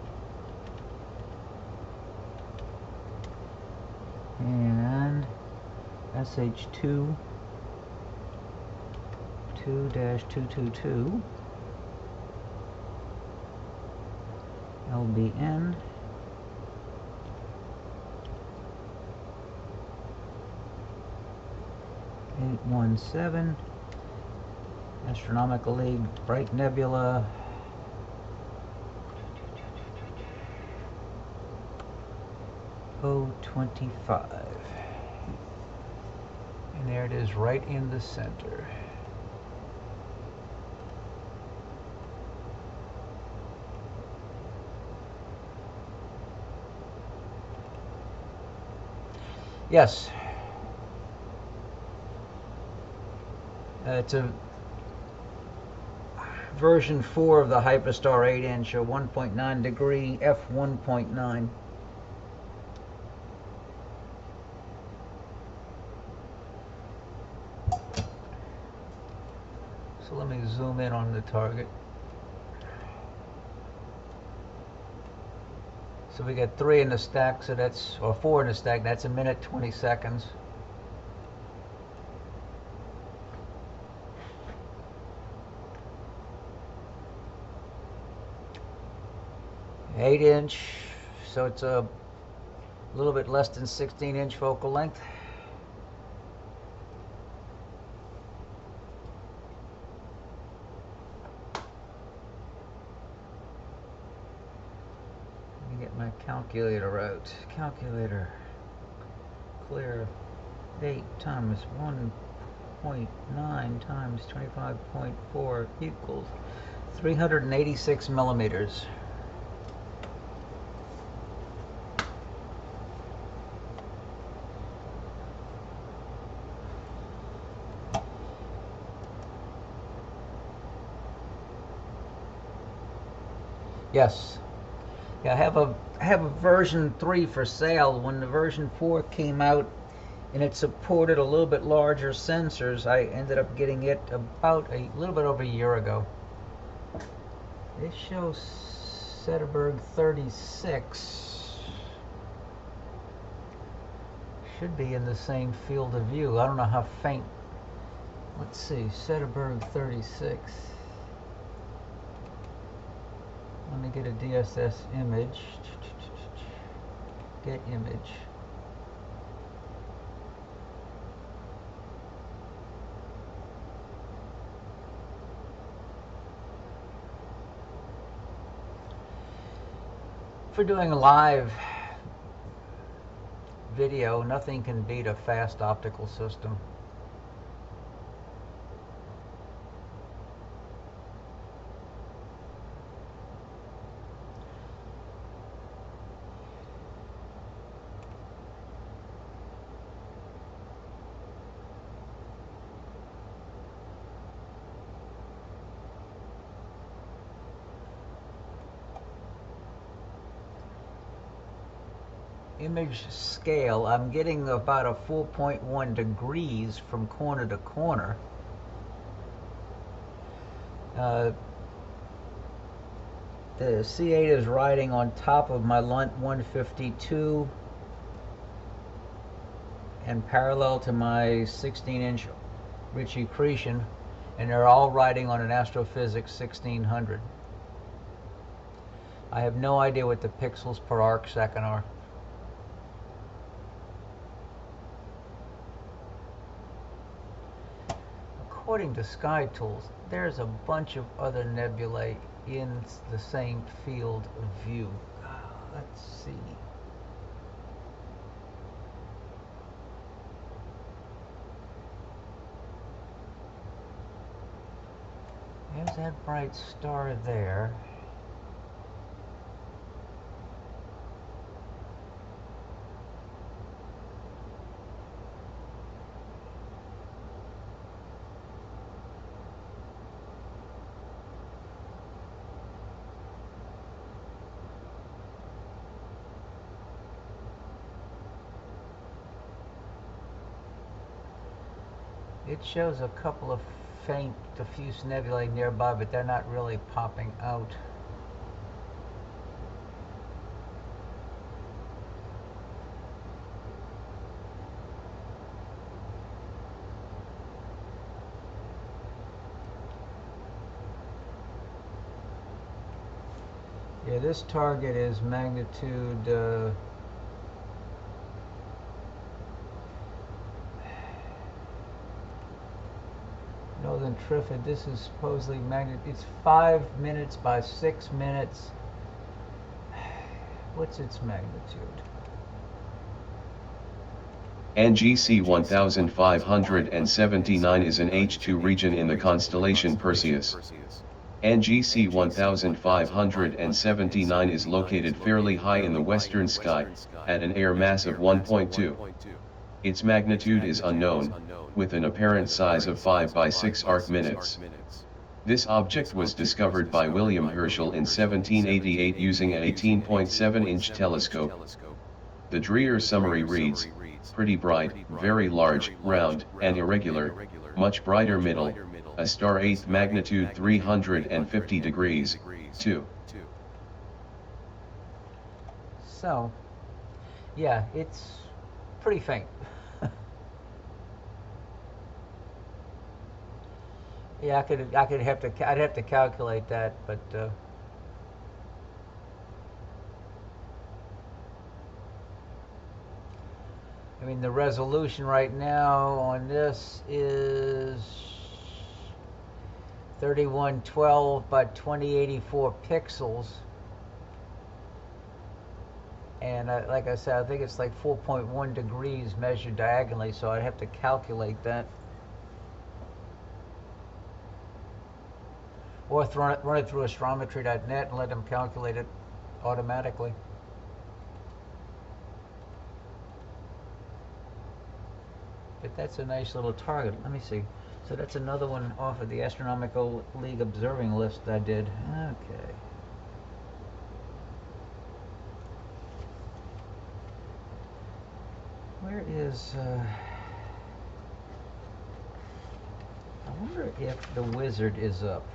And SH2 2-222 LBN 817 Astronomical League Bright Nebula 025. And there it is, right in the center. Yes. It's a version 4 of the HyperStar 8-inch, a 1.9 degree f1.9. So let me zoom in on the target. So we got 3 in the stack, so that's, or 4 in the stack, that's a minute 20 seconds. Eight-inch, so it's a little bit less than 16-inch focal length. Let me get my calculator out. Calculator, clear, 8 times 1.9 times 25.4 equals 386 millimeters. Yes. Yeah, I have a version 3 for sale. When the version 4 came out and it supported a little bit larger sensors, I ended up getting it about a little bit over a year ago. This shows Sederberg 36. Should be in the same field of view. I don't know how faint. Let's see, Sederberg 36. Let me get a DSS image. Get image. For doing a live video, nothing can beat a fast optical system. Image scale, I'm getting about a 4.1 degrees from corner to corner. The C8 is riding on top of my Lunt 152, and parallel to my 16-inch Ritchie accretion, and they're all riding on an Astrophysics 1600. I have no idea what the pixels per arc second are. According to Sky Tools, there's a bunch of other nebulae in the same field of view. Let's see. There's that bright star there. It shows a couple of faint diffuse nebulae nearby, but they're not really popping out. Yeah, this target is magnitude Northern Trifid. This is supposedly it's 5 minutes by 6 minutes. What's its magnitude? NGC 1579 is an H2 region in the constellation Perseus. NGC 1579 is located fairly high in the western sky, at an air mass of 1.2. Its magnitude is unknown, with an apparent size of 5 by 6 arc minutes. This object was discovered by William Herschel in 1788 using an 18.7-inch telescope. The Dreher summary reads, "Pretty bright, very large, round, and irregular, much brighter middle, a star 8th magnitude 350 degrees, 2." So, yeah, it's pretty faint. Yeah, I'd have to calculate that, but I mean, the resolution right now on this is 3112 by 2084 pixels, and like I said, I think it's like 4.1 degrees measured diagonally, so I'd have to calculate that. Or run it through astrometry.net and let them calculate it automatically. But that's a nice little target. Let me see. So that's another one off of the Astronomical League observing list I did. Okay. Where is... I wonder if the wizard is up.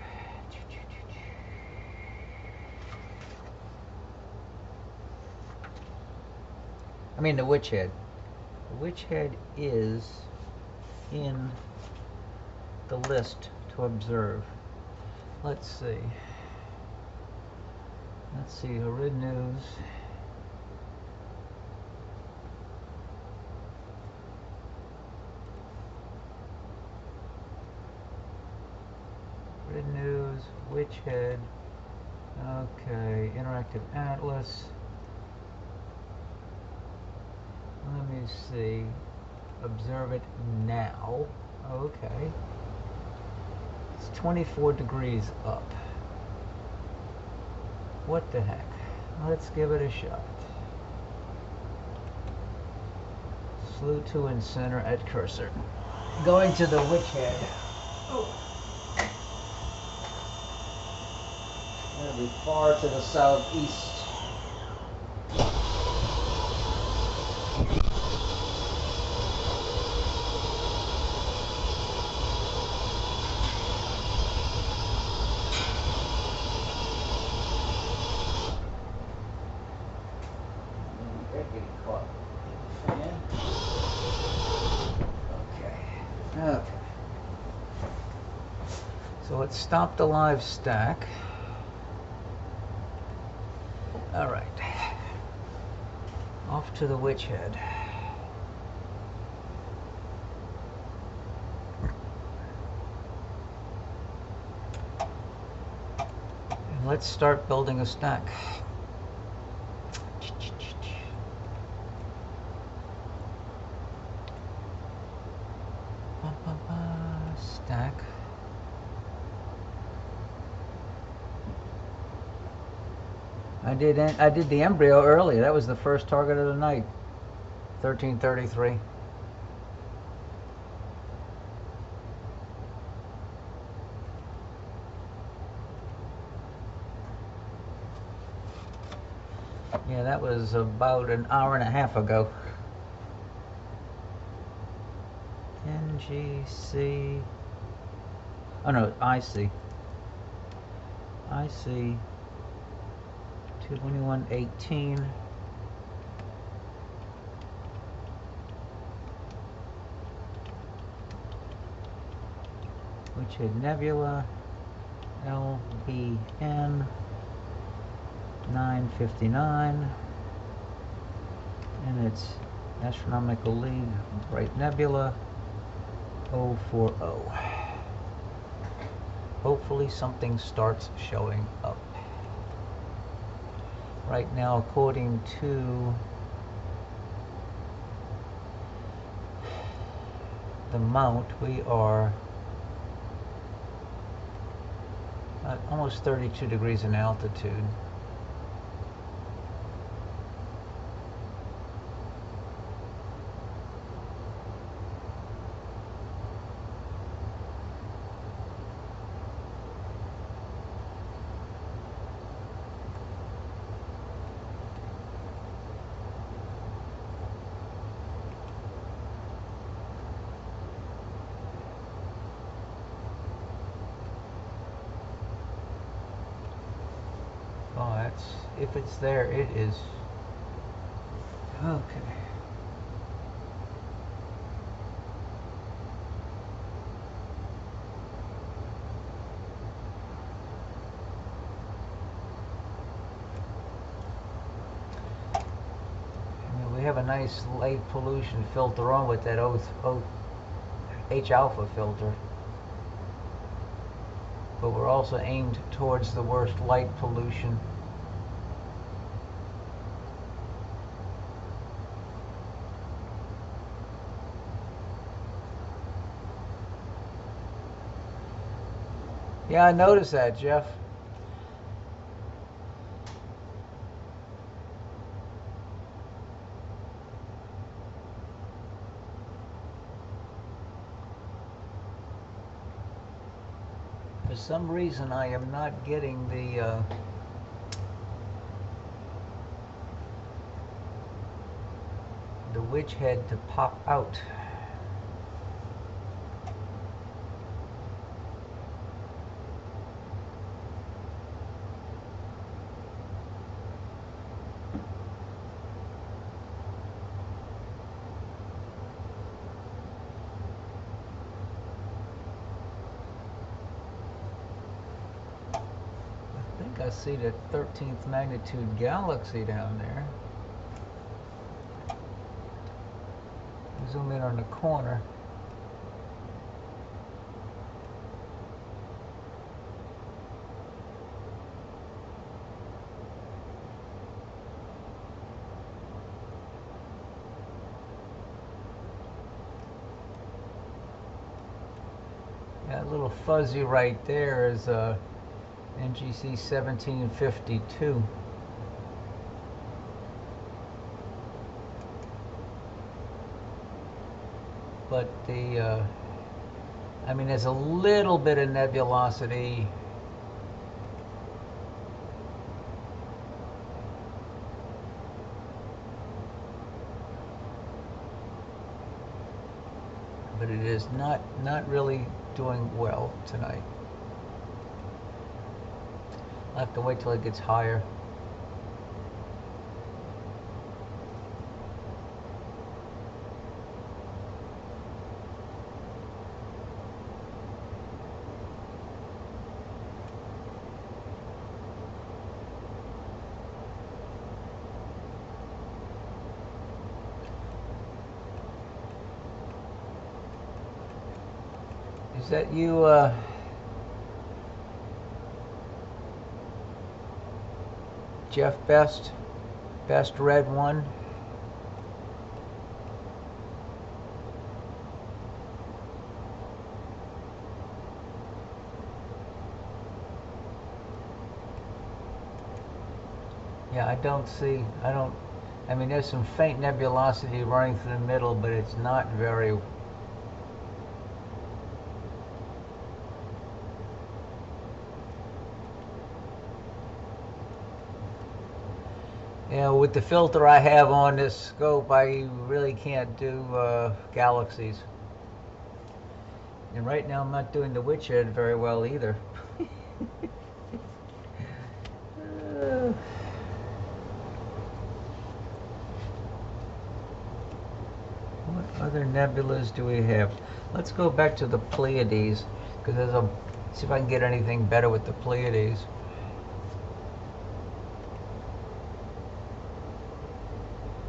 I mean the witch head. The witch head is in the list to observe. Let's see. Let's see, Harid News. Harid News, witch head. Okay, Interactive Atlas. Let me see. Observe it now. Okay. It's 24 degrees up. What the heck? Let's give it a shot. Slew to and center at cursor. Going to the witch head. Oh. It'll be far to the southeast. Getting caught. Okay. So let's stop the live stack. All right. Off to the witch head. And let's start building a stack. Stack. I did the embryo early. That was the first target of the night. 1333. Yeah, that was about an hour and a half ago. NGC. Oh no, IC. IC 2118. Witchhead Nebula. LBN 959. And it's Astronomical League Bright Nebula 040. Hopefully something starts showing up. Right now, according to the mount, we are at almost 32 degrees in altitude. Oh, that's, if it's there, it is. Okay. We have a nice light pollution filter on with that H alpha filter. But we're also aimed towards the worst light pollution. Yeah, I noticed that, Jeff. For some reason, I am not getting the witch head to pop out. I see the 13th magnitude galaxy down there. Zoom in on the corner. That little fuzzy right there is NGC 1752. But the, I mean, there's a little bit of nebulosity. But it is not really doing well tonight. I'll have to wait till it gets higher. Is that you, Jeff Best? Best Red One? Yeah, I mean, there's some faint nebulosity running through the middle, but it's not very... Yeah, with the filter I have on this scope, I really can't do galaxies. And right now I'm not doing the witch head very well either. What other nebulas do we have? Let's go back to the Pleiades, because see if I can get anything better with the Pleiades.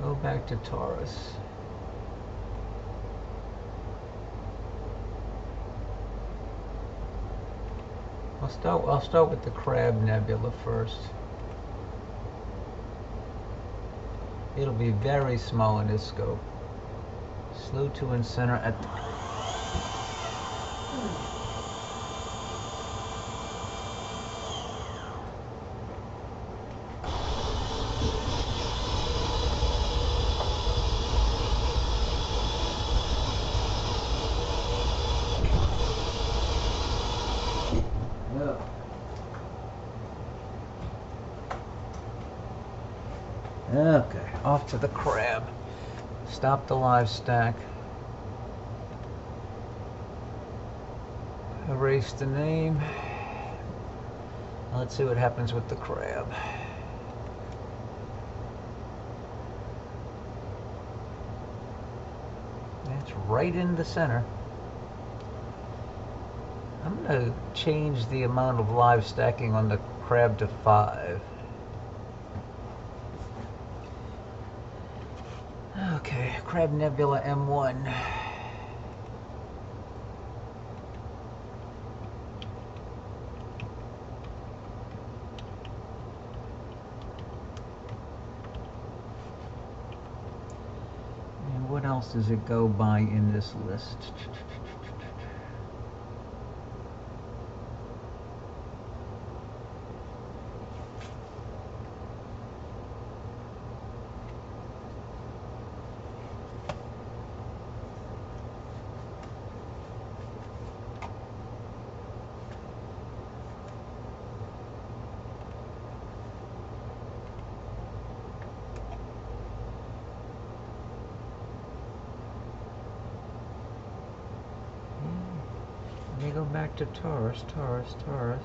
Go back to Taurus. I'll start with the Crab Nebula first. It'll be very small in this scope. Slew to and center at the... Okay, off to the Crab. Stop the live stack. Erase the name. Let's see what happens with the Crab. That's right in the center. I'm going to change the amount of live stacking on the Crab to 5. Okay, Crab Nebula M1. And what else does it go by in this list? Let me go back to Taurus. How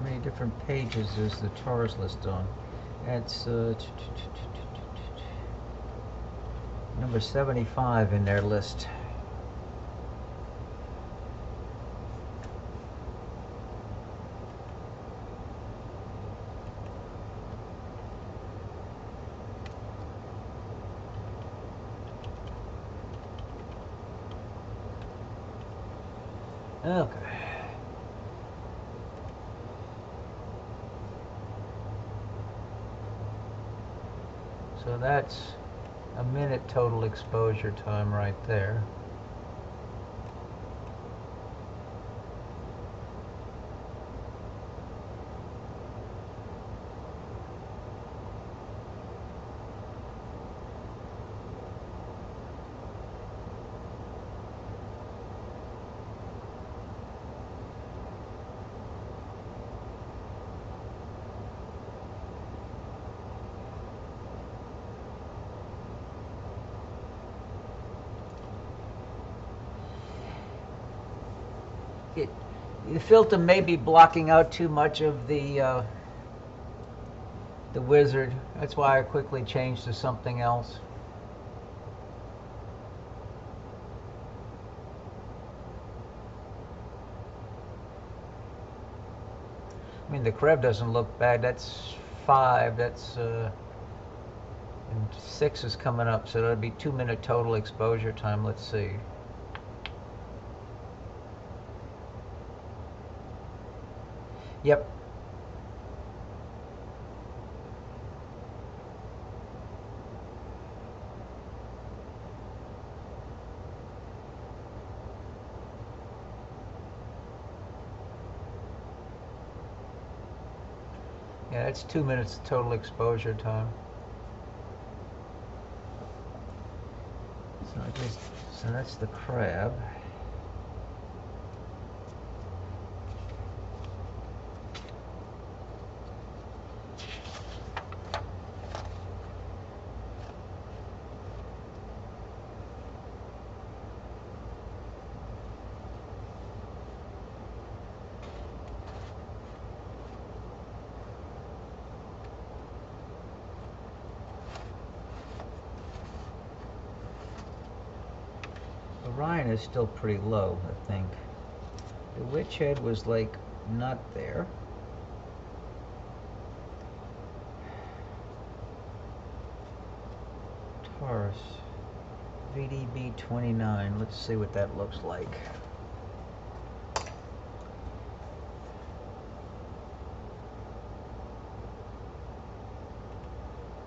many different pages is the Taurus list on? That's number 75 in their list. Okay. So that's a minute total exposure time right there. The filter may be blocking out too much of the wizard. That's why I quickly changed to something else. I mean, the Crab doesn't look bad. That's 5. That's and 6 is coming up, so that'll be 2-minute total exposure time. Let's see. Yep. Yeah, that's 2 minutes total exposure time. So that's the crab. Orion is still pretty low, I think. The witch head was like not there. Taurus, VDB29. Let's see what that looks like.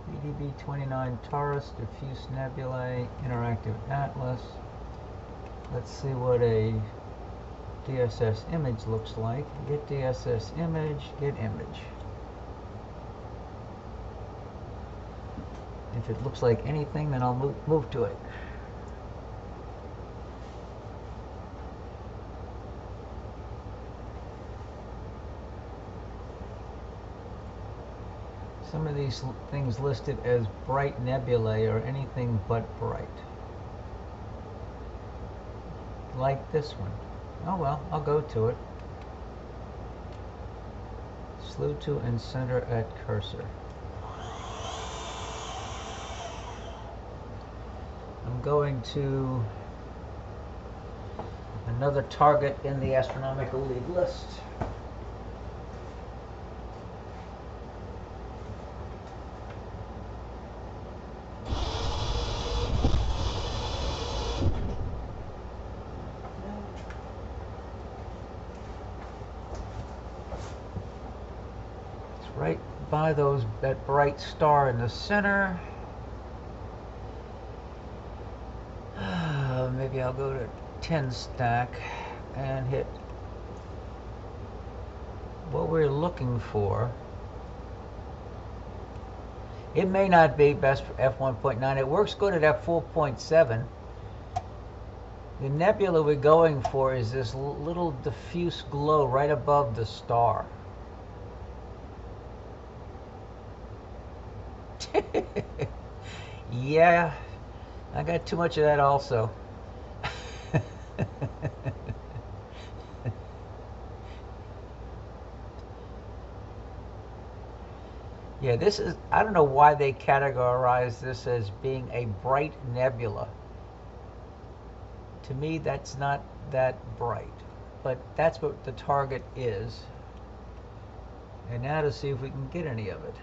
VDB29 Taurus, diffuse nebulae, interactive atlas. Let's see what a DSS image looks like. Get DSS image, get image. If it looks like anything, then I'll move to it. Some of these things listed as bright nebulae are anything but bright. Like this one. Oh well, I'll go to it. Slew to and center at cursor. I'm going to another target in the astronomical league list. Right by that bright star in the center. Maybe I'll go to 10 stack and hit what we're looking for. It may not be best for f1.9. It works good at f4.7. The nebula we're going for is this little diffuse glow right above the star. Yeah, I got too much of that also. Yeah, this is, I don't know why they categorize this as being a bright nebula. To me, that's not that bright, but that's what the target is. And now to see if we can get any of it.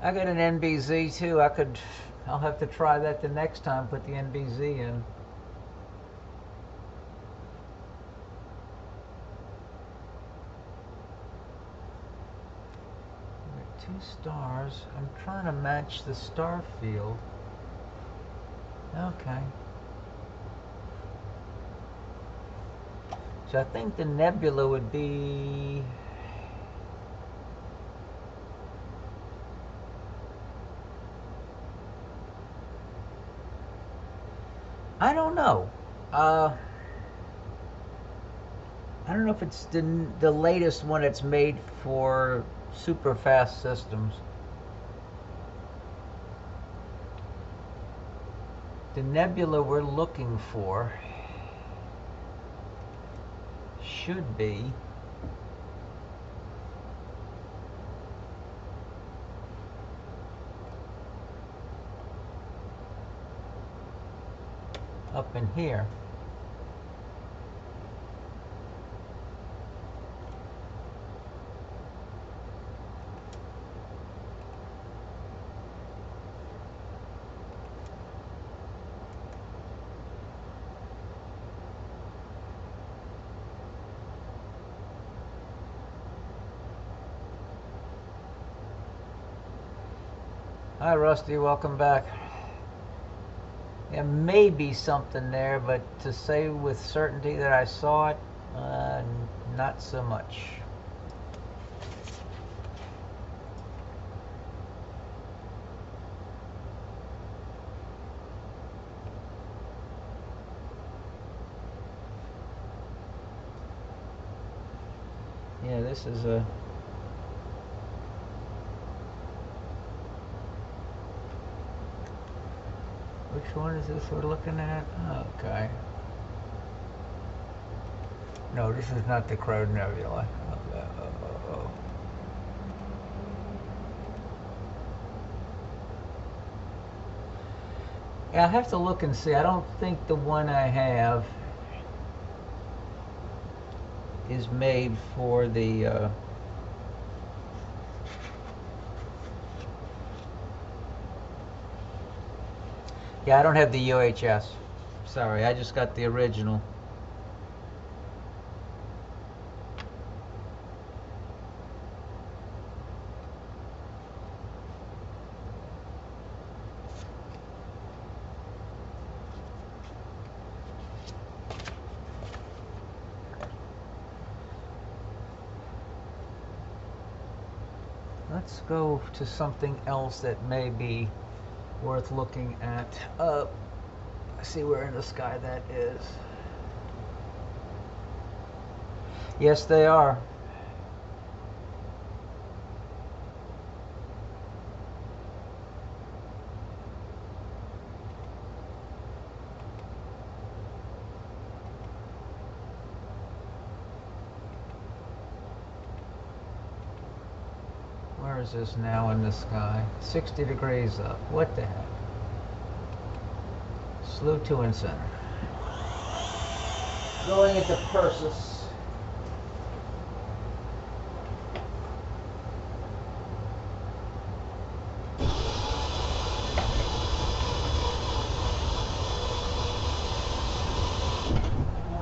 I got an NBZ too. I'll have to try that the next time, put the NBZ in. Got 2 stars. I'm trying to match the star field. Okay. So I think the nebula would be... I don't know. I don't know if it's the latest one that's made for super fast systems. The nebula we're looking for should be up in here. Hi Rusty, welcome back. There may be something there, but to say with certainty that I saw it, not so much. Yeah, this is a... Which one is this we're looking at? Okay. No, this is not the Crow Nebula. Yeah, I have to look and see. I don't think the one I have is made for the yeah, I don't have the UHS. Sorry, I just got the original. Let's go to something else that may be worth looking at. See where in the sky that is. Yes, they are. Where is this now in the sky? 60 degrees up. What the heck? Slew to and center. Going into Perseus.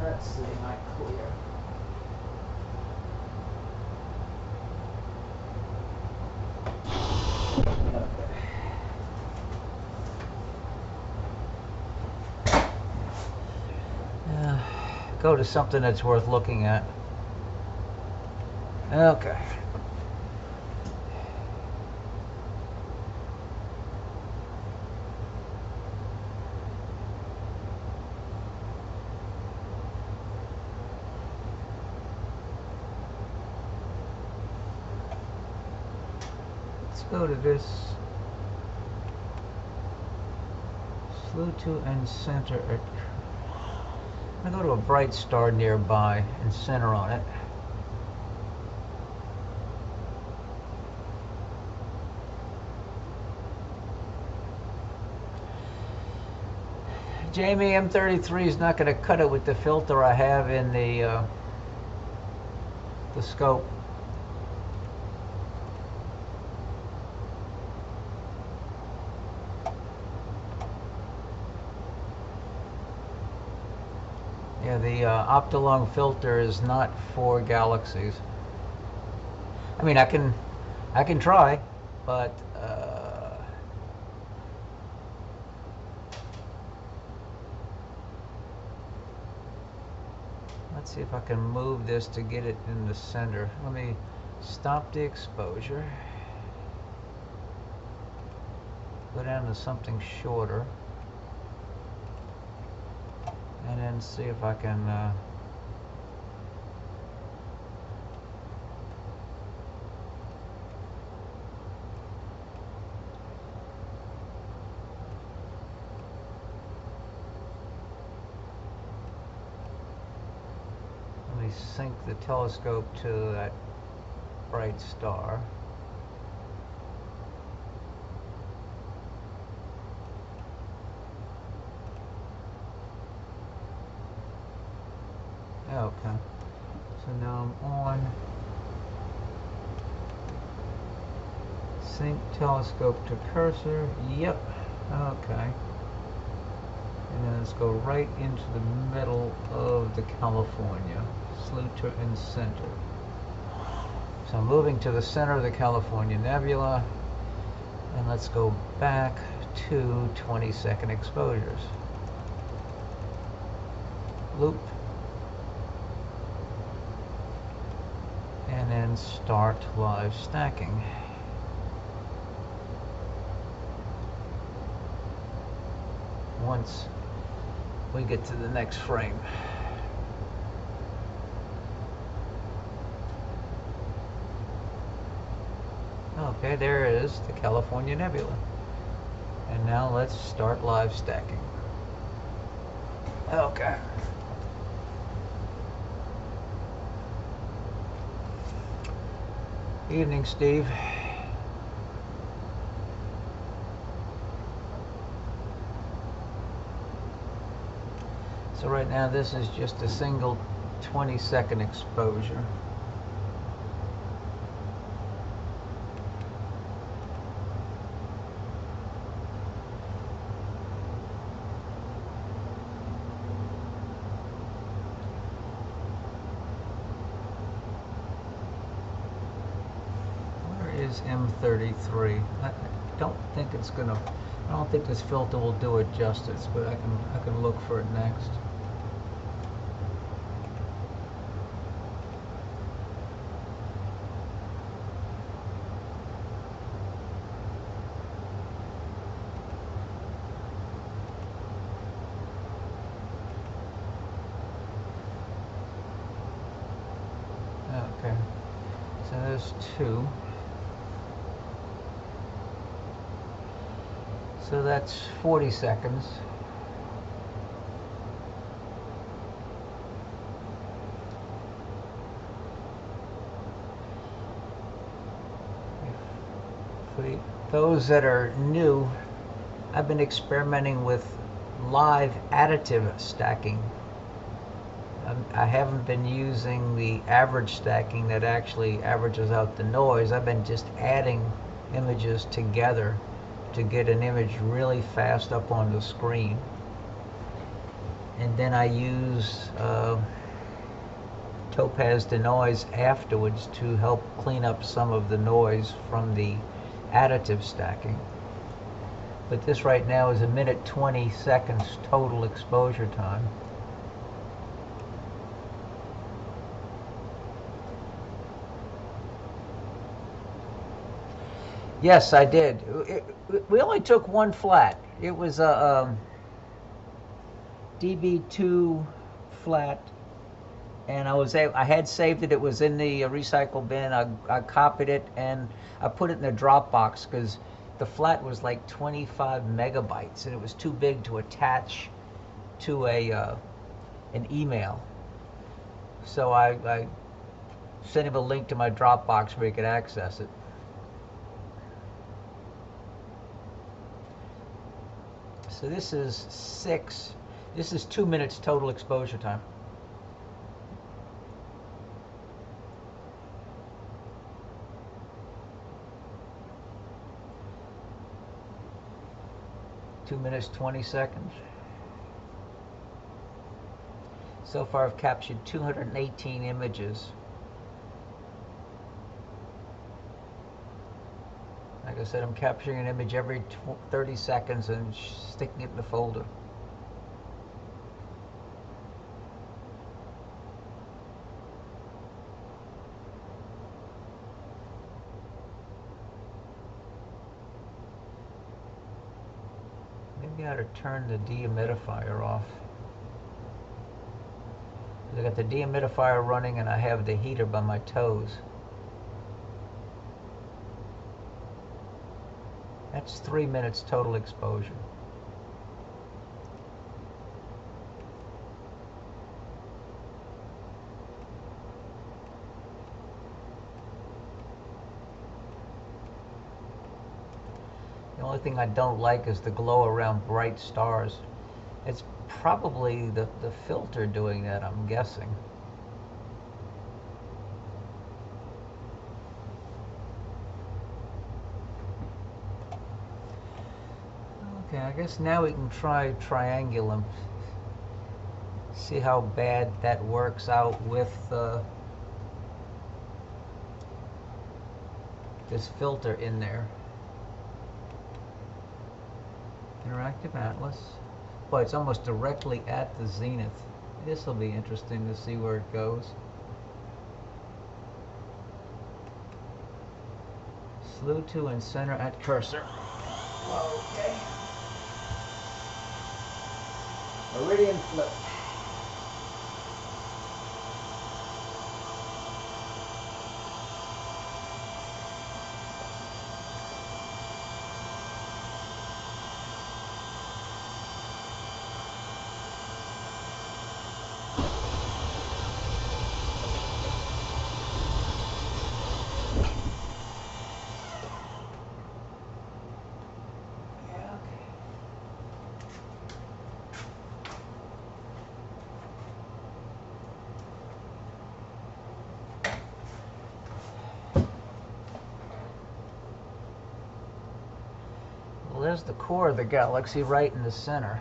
Let's see, am I clear? Go to something that's worth looking at. Okay. Let's go to this. Slew to and center it. I'm going to go to a bright star nearby and center on it. Jamie, M33 is not going to cut it with the filter I have in the scope. Yeah, the Optolong filter is not for galaxies. I mean, I can try, but let's see if I can move this to get it in the center. Let me stop the exposure. Go down to something shorter. And then see if I can sync the telescope to that bright star. Okay, so now I'm on sync telescope to cursor. Yep, okay. And then let's go right into the middle of the California, Sluter and center. So I'm moving to the center of the California Nebula, and let's go back to 20-second exposures. Loop. And then start live stacking. Once we get to the next frame. Okay, there is the California Nebula. And now let's start live stacking. Okay. Evening, Steve. So right now this is just a single 20-second exposure. Is M33. I don't think it's gonna. I don't think this filter will do it justice, but I can look for it next. Okay, so there's two. So that's 40 seconds. Those that are new, I've been experimenting with live additive stacking. I haven't been using the average stacking that actually averages out the noise. I've been just adding images together to get an image really fast up on the screen. And then I use topaz denoise afterwards to help clean up some of the noise from the additive stacking. But this right now is 1:20 total exposure time. Yes, I did. We only took one flat. It was a DB2 flat, and I had saved it. It was in the recycle bin. I copied it and I put it in the Dropbox because the flat was like 25 megabytes, and it was too big to attach to an email. So I sent him a link to my Dropbox where he could access it. So this is 2 minutes total exposure time. Two minutes, 20 seconds. So far I've captured 218 images. Like I said, I'm capturing an image every 30 seconds and sticking it in the folder. Maybe I ought to turn the dehumidifier off. I got the dehumidifier running and I have the heater by my toes. That's 3 minutes total exposure. thing I don't like is the glow around bright stars. It's probably the filter doing that, I'm guessing. Okay, I guess now we can try triangulum. See how bad that works out with this filter in there. Interactive Atlas. Boy, it's almost directly at the zenith. This will be interesting to see where it goes. Slew to and center at cursor. Okay. Meridian flip. Well, there's the core of the galaxy right in the center.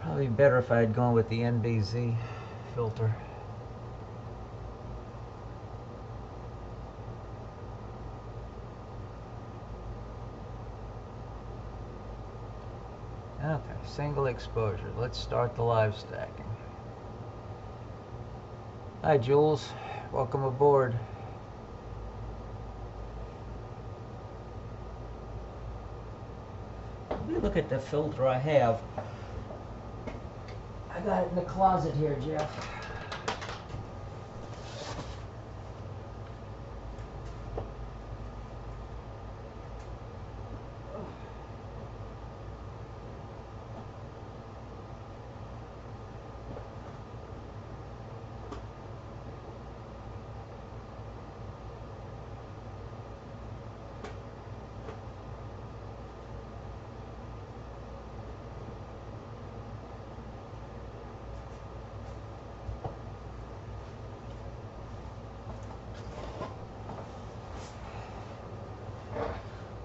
Probably better if I had gone with the NBZ filter. Okay, single exposure. Let's start the live stacking. Hi, Jules. Welcome aboard. Let me look at the filter I have. I got it in the closet here, Jeff.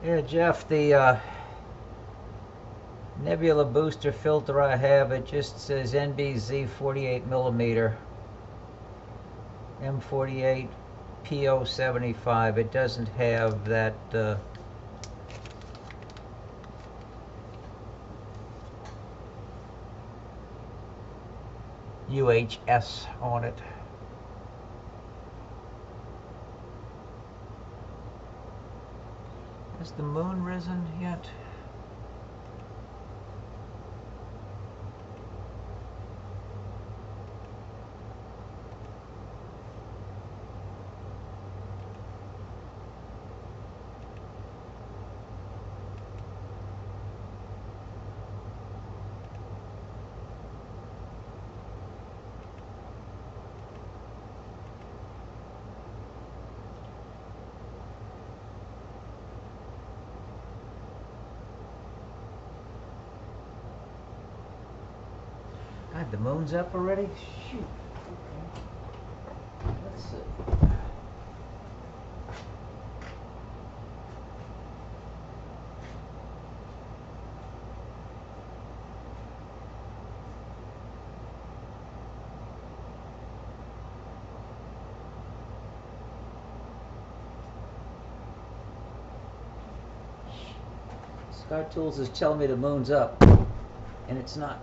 Yeah, Jeff, the Nebula booster filter I have, it just says NBZ 48mm M48 PO75. It doesn't have that UHS on it. Has the moon risen yet? God, the moon's up already? Shoot. Okay. Let's see. Sky Tools is telling me the moon's up, and it's not.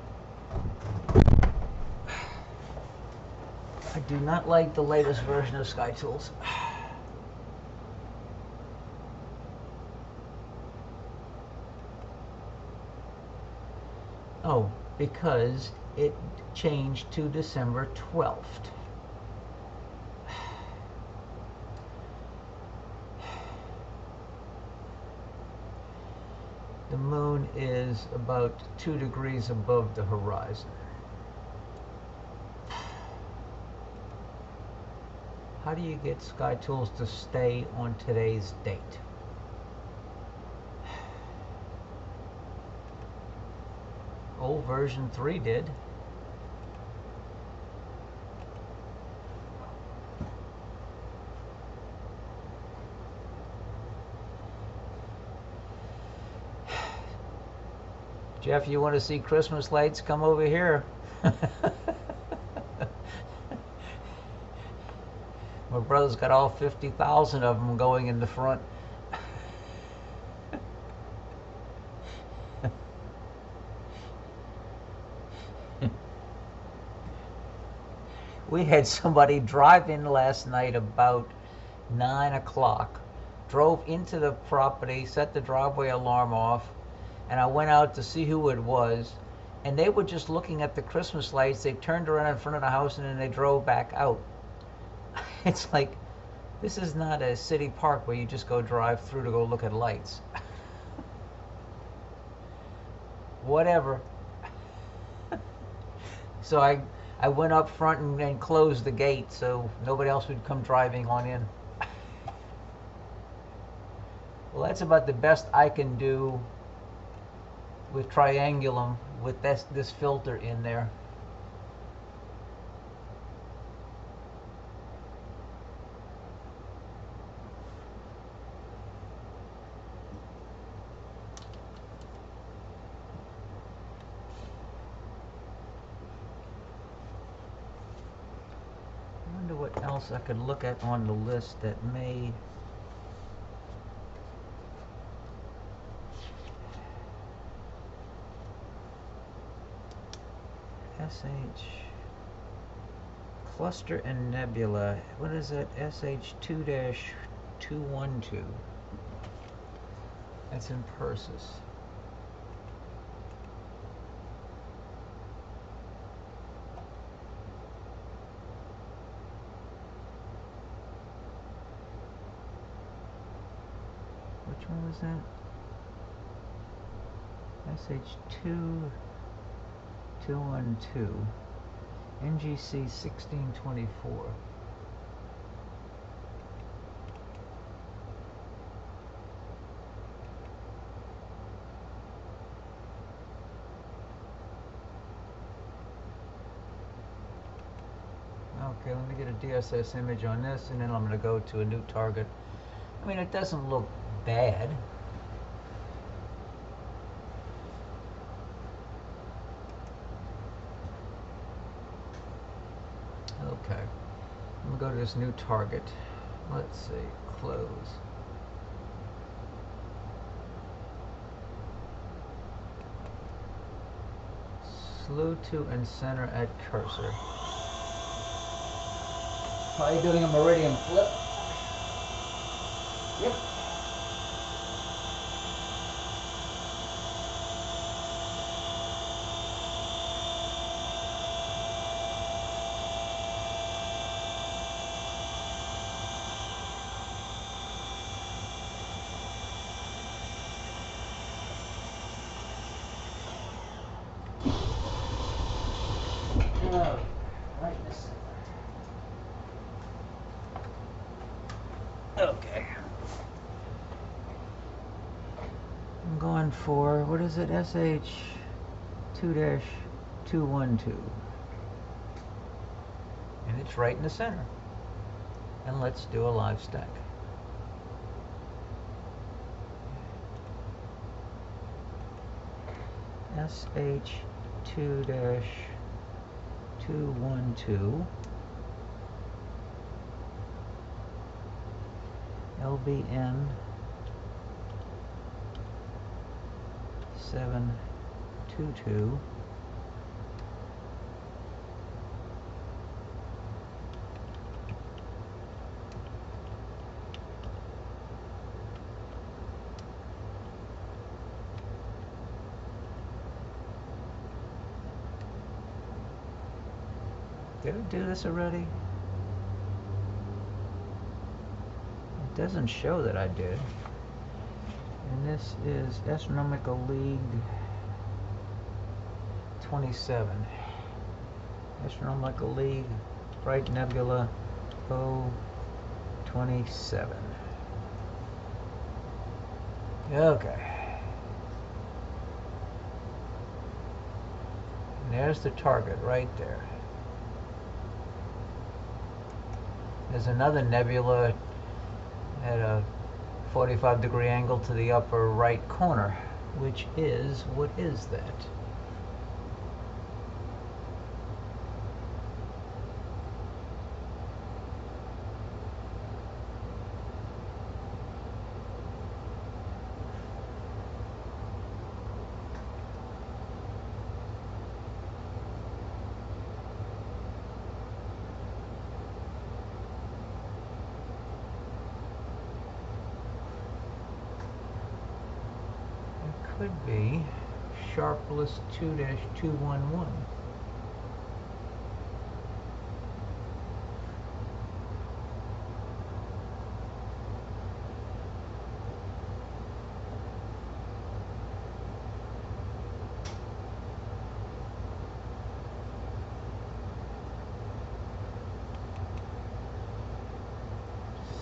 I do not like the latest version of Sky Tools. Oh, because it changed to December 12th. The moon is about 2 degrees above the horizon. How do you get Sky Tools to stay on today's date? Old version 3 did. Jeff, you want to see Christmas lights? Come over here. My brother's got all 50,000 of them going in the front. We had somebody drive in last night about 9 o'clock, drove into the property, set the driveway alarm off, and I went out to see who it was, and they were just looking at the Christmas lights. They turned around in front of the house and then they drove back out. It's like, this is not a city park where you just go drive through to go look at lights. Whatever. So I went up front and closed the gate so nobody else would come driving on in. Well, that's about the best I can do with triangulum with this filter in there. I wonder what else I could look at on the list that may SH Cluster and Nebula. What is it? SH2-212. That's in Persis. Which one was that? SH2-212. NGC 1624. Okay, let me get a DSS image on this, and then I'm going to go to a new target. I mean, it doesn't look bad. Okay, I'm going to go to this new target. Let's see, close. Slew to and center at cursor. Probably doing a meridian flip. Yep. Oh, right in the center. Okay. I'm going for, what is it, SH2-212. And it's right in the center. And let's do a live stack. SH2-212. LBN 722. Did I do this already? It doesn't show that I did. And this is Astronomical League 27. Astronomical League Bright Nebula 027. Okay. there's the target right there. There's another nebula at a 45-degree angle to the upper right corner, which is, what is that? Could be Sharpless 2-211.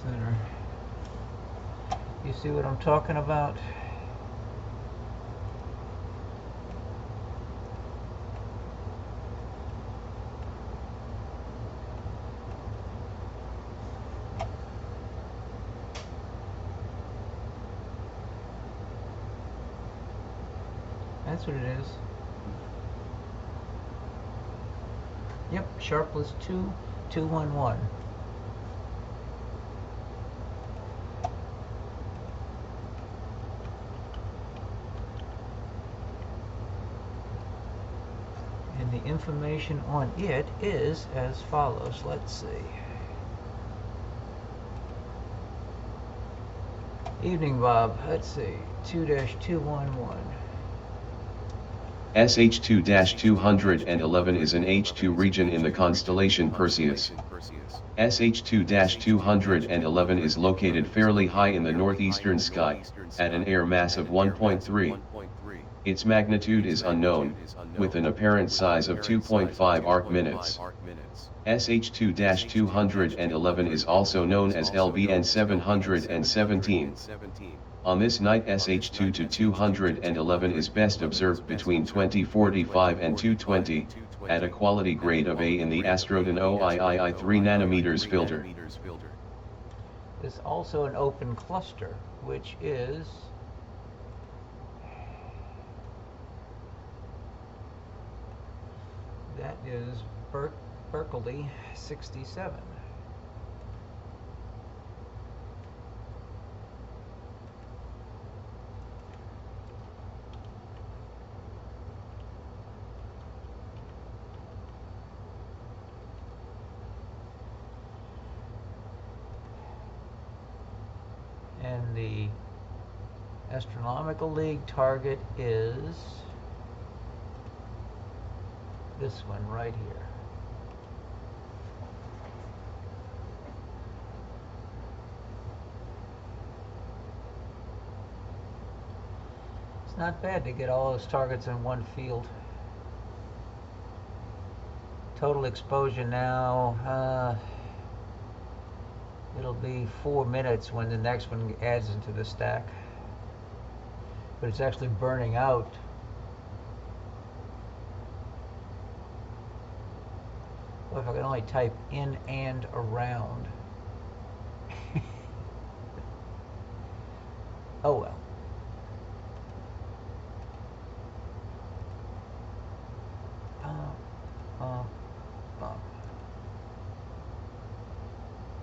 Center. You see what I'm talking about? That's what it is. Yep, Sharpless 2-211. And the information on it is as follows. Let's see. Evening, Bob. Let's see. 2-211. SH2-211 is an H2 region in the constellation Perseus. SH2-211 is located fairly high in the northeastern sky, at an air mass of 1.3. Its magnitude is unknown, with an apparent size of 2.5 arc-minutes. SH2-211 is also known as LBN 717. On this night, SH2-211 is best observed between 2045 and 220, at a quality grade of A in the Astroden OIII 3 nanometers filter. There's also an open cluster, which is Berkeley 67. And the Astronomical League target is this one right here. It's not bad to get all those targets in one field. Total exposure now, it'll be 4 minutes when the next one adds into the stack. But it's actually burning out. Well, if I could only type in and around. Oh well.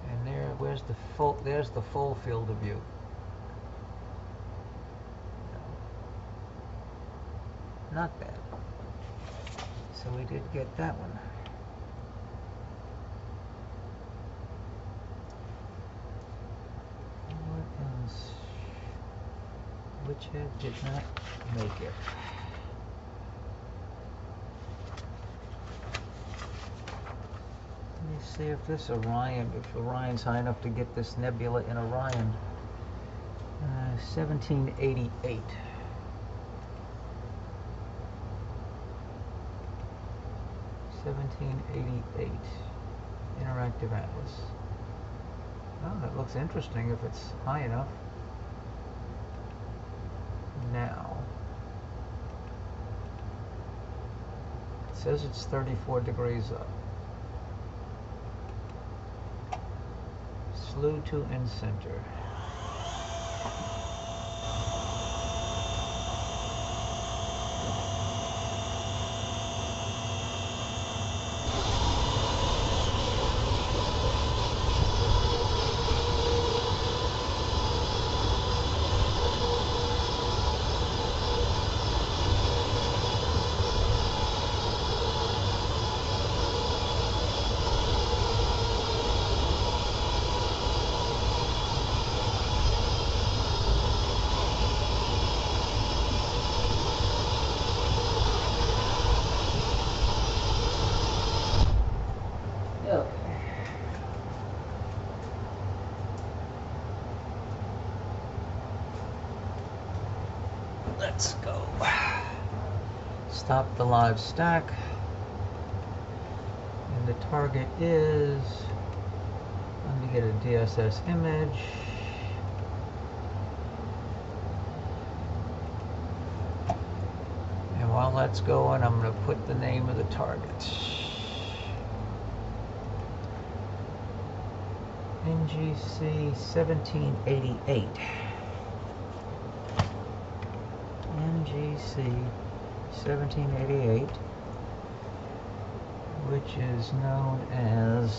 And there's the full field of view. Not bad. So we did get that one. What else? Which head did not make it? Let me see if this Orion, if Orion's high enough to get this nebula in Orion. 1788. Interactive Atlas. Oh, that looks interesting if it's high enough. Now, let's says it's 34 degrees up. Slew to in-center. Let's go. Stop the live stack. And the target is, let me get a DSS image. And while that's going, I'm going to put the name of the target. NGC 1788. NGC 1788, which is known as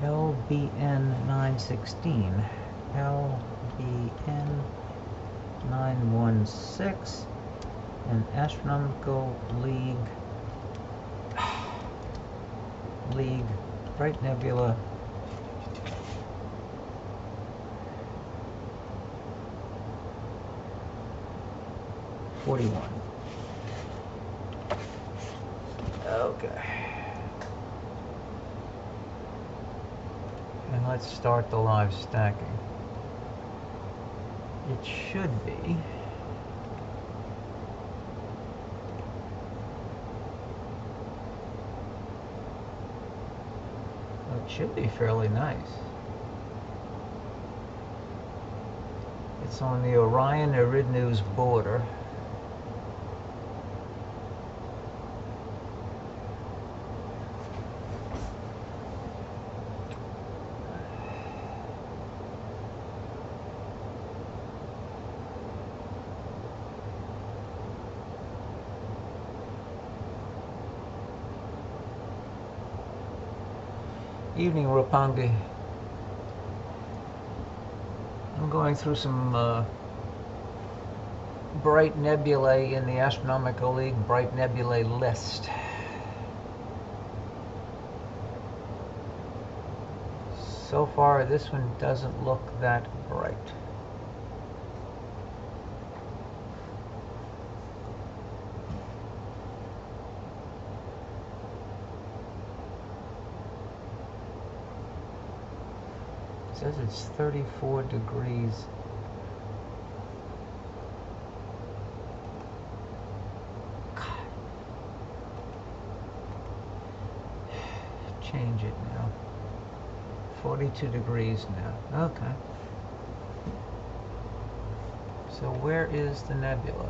LBN 916, LBN 916. An astronomical league Bright Nebula 41. Okay. And let's start the live stacking. It should be should be fairly nice. It's on the Orion-Eridanus border. Evening, Rapangi. I'm going through some bright nebulae in the Astronomical League Bright Nebulae list. So far, this one doesn't look that bright. It says it's 34 degrees. God. Change it now. 42 degrees now. Okay. So where is the nebula?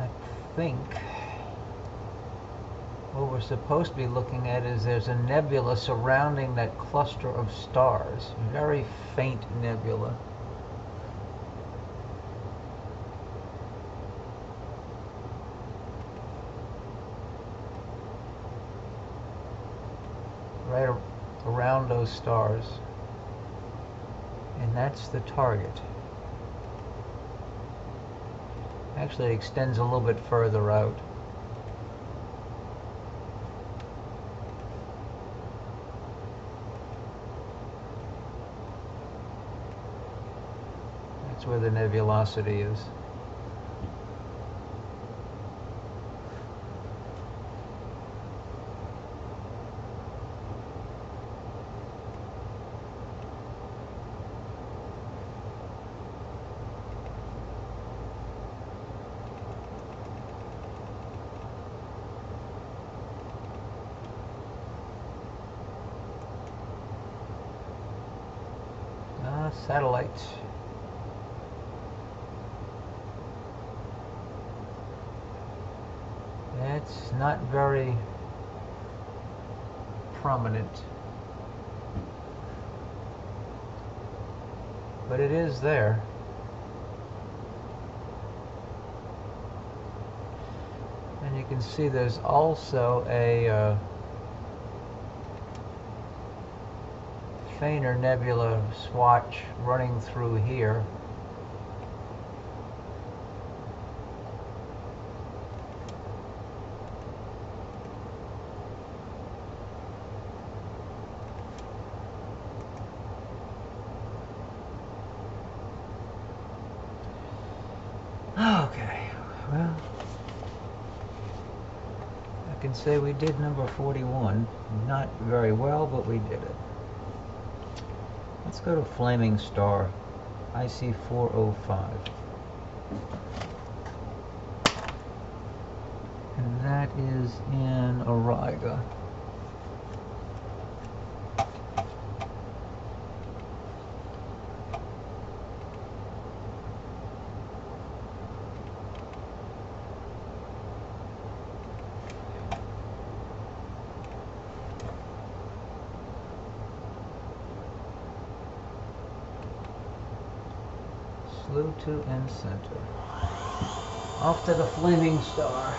I think what we're supposed to be looking at is there's a nebula surrounding that cluster of stars. Very faint nebula. Right around those stars. And That's the target. Actually, it extends a little bit further out. That's where the nebulosity is. Satellites. It's not very prominent, but it is there. And you can see there's also a fainter nebula swatch running through here. Okay, well, I can say we did number 41. Not very well, but we did it. Let's go to Flaming Star, IC 405. And that is in Auriga. Slew to end center. Off to the Flaming Star.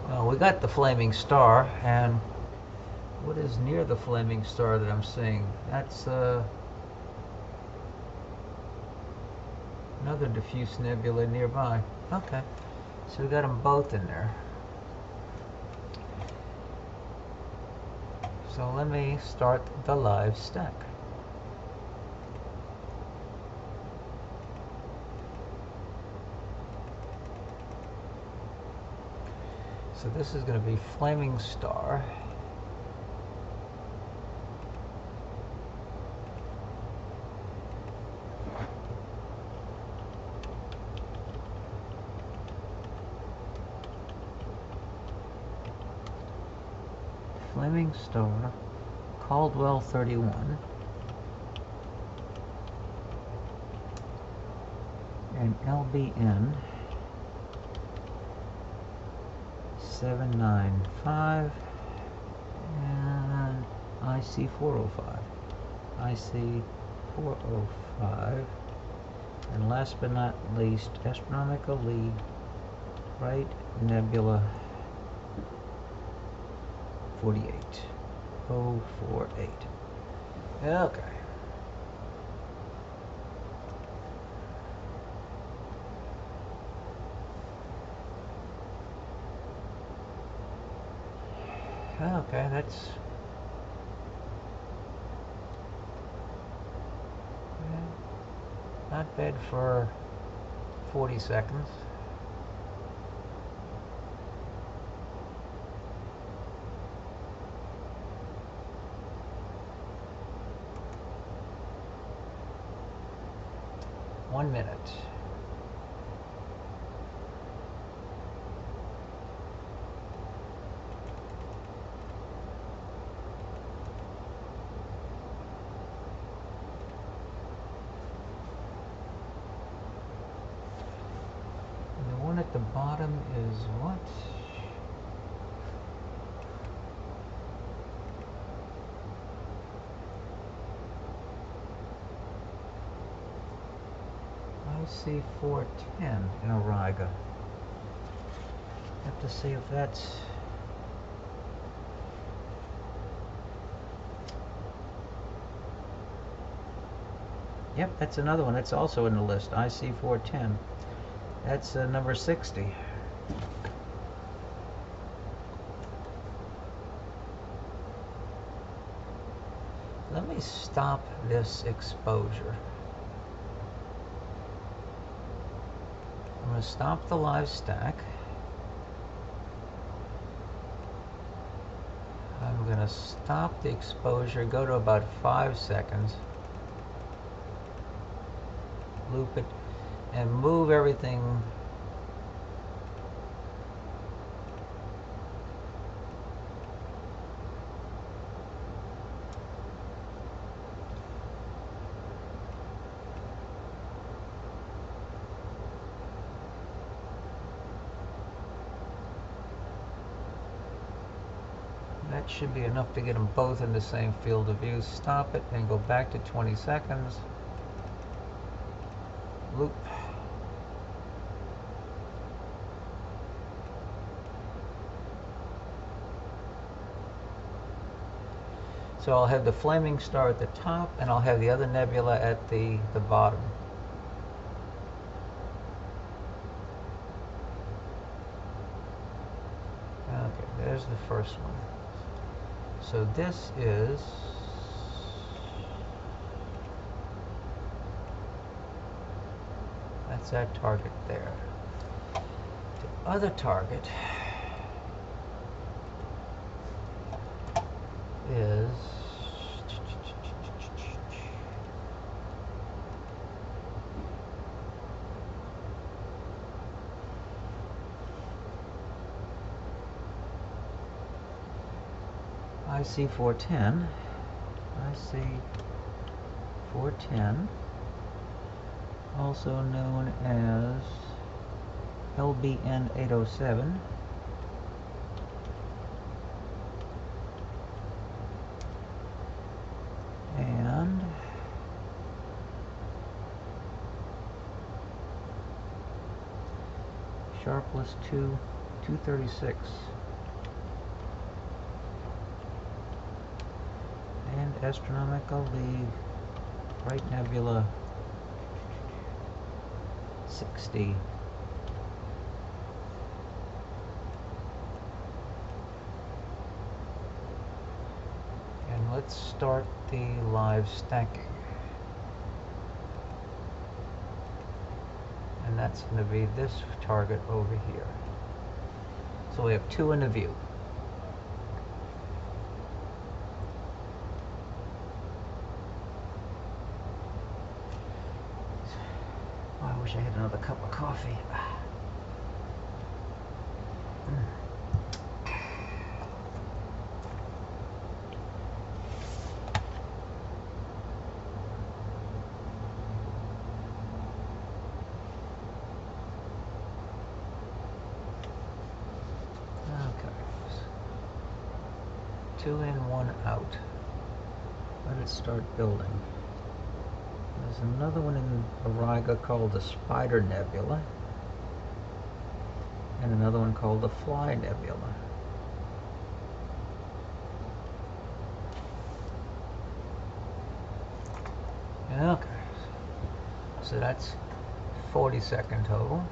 Well, we got the Flaming Star, and what is near the Flaming Star that I'm seeing? That's another diffuse nebula nearby. Okay, so we got them both in there. So let me start the live stack. So this is going to be Flaming Star. Flaming Star, Caldwell 31, and LBN 795, and IC 405, IC 405, and last but not least, astronomically bright nebula 48048. Okay. Okay, that's not bad for 40 seconds. One minute. bottom is what? IC410 in Auriga. Have to see if that's... Yep, that's another one. That's also in the list. IC410. That's number 60. Let me stop this exposure. I'm going to stop the live stack. I'm going to stop the exposure, go to about 5 seconds. Loop it and move everything that should be enough to get them both in the same field of view. Stop it and go back to 20 seconds. Loop. So I'll have the flaming star at the top and I'll have the other nebula at the bottom. Okay, there's the first one. So this is that's that target there. The other target is IC410. IC410, also known as LBN 807. And Sharpless 236. And Astronomical League Bright Nebula 60. And let's start the live stacking. And that's going to be this target over here. So we have two in the view. Oh, I wish I had another cup of coffee. Two in, one out. Let it start building. There's another one in Auriga called the Spider Nebula, and another one called the Fly Nebula. Okay, so that's 40-second total.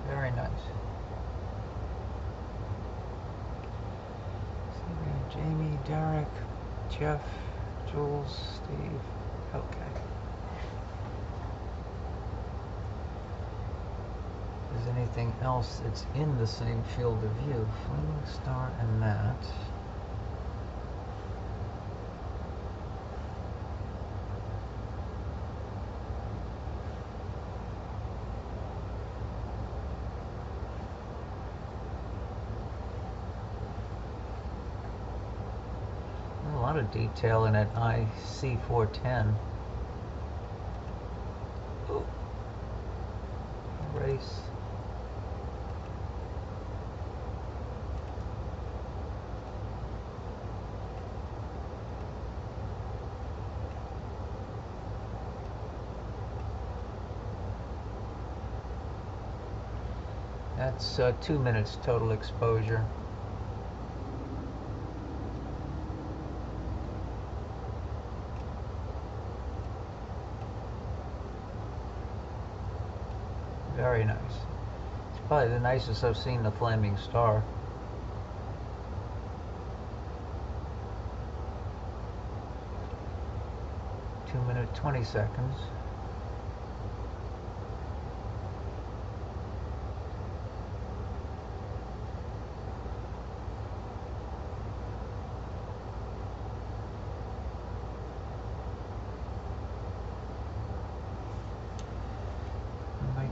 Very nice. Jamie, Derek, Jeff, Jules, Steve. Okay. Is there anything else that's in the same field of view? Flaming star and that. lot of detail in that IC410. Oh. Erase. That's 2 minutes total exposure. Very nice. It's probably the nicest I've seen the flaming star. Two minutes, 20 seconds.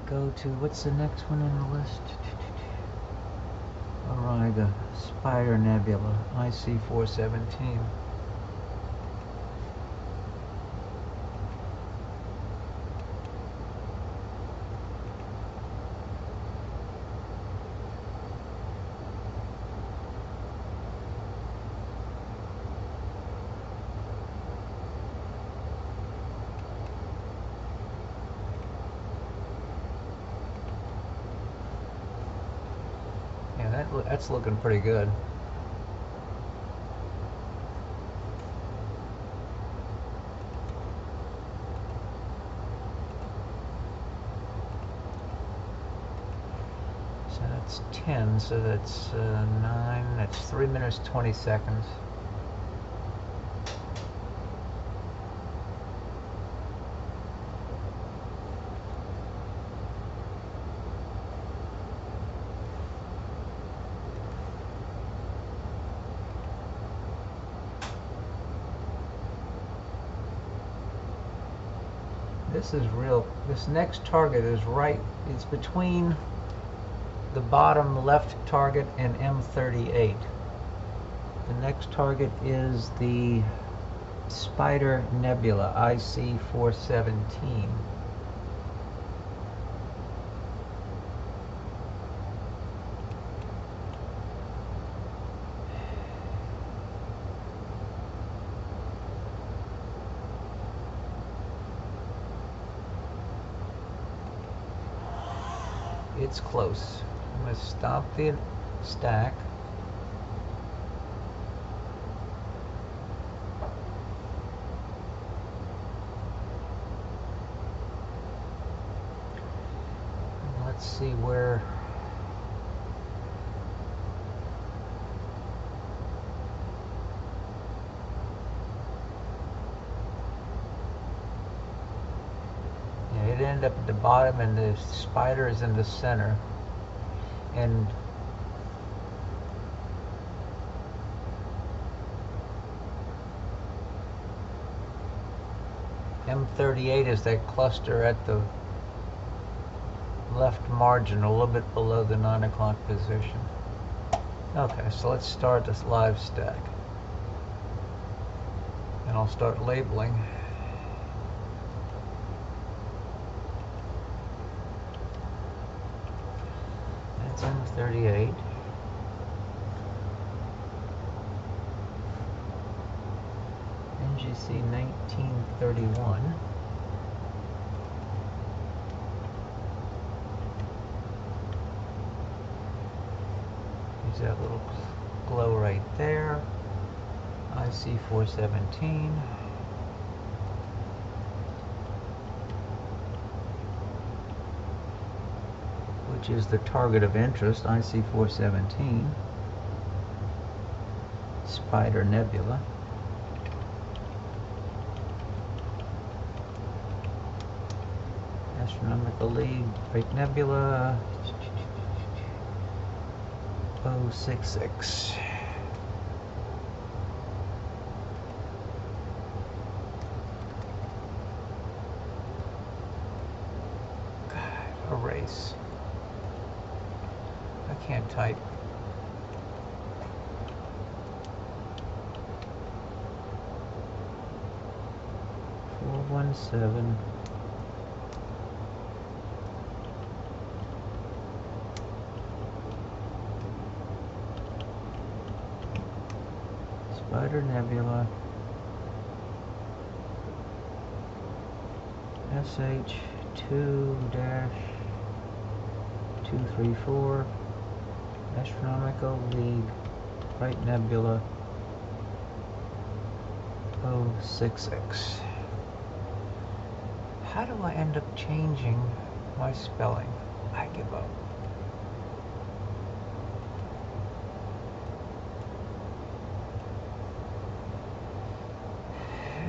Go to, what's the next one in the list? Alright, the Spider Nebula, IC417. That's looking pretty good. So that's 10, so that's 9, that's 3 minutes 20 seconds. This is real. This next target is right. It's between the bottom left target and M38. The next target is the Spider Nebula, IC417. It's close. I'm going to stop the stack. And let's see where. It ended up at the bottom and the spider is in the center. And M38 is that cluster at the left margin, a little bit below the 9 o'clock position. Okay, so let's start this live stack. And I'll start labeling. M38. NGC 1931. There's that little glow right there. IC417. Which is the target of interest, IC417, Spider Nebula. Astronomical League, Great Nebula, 066. God, erase. I can't type. 1217. Spider Nebula. SH2-234 Astronomical League Bright Nebula 066. How do I end up changing my spelling? I give up.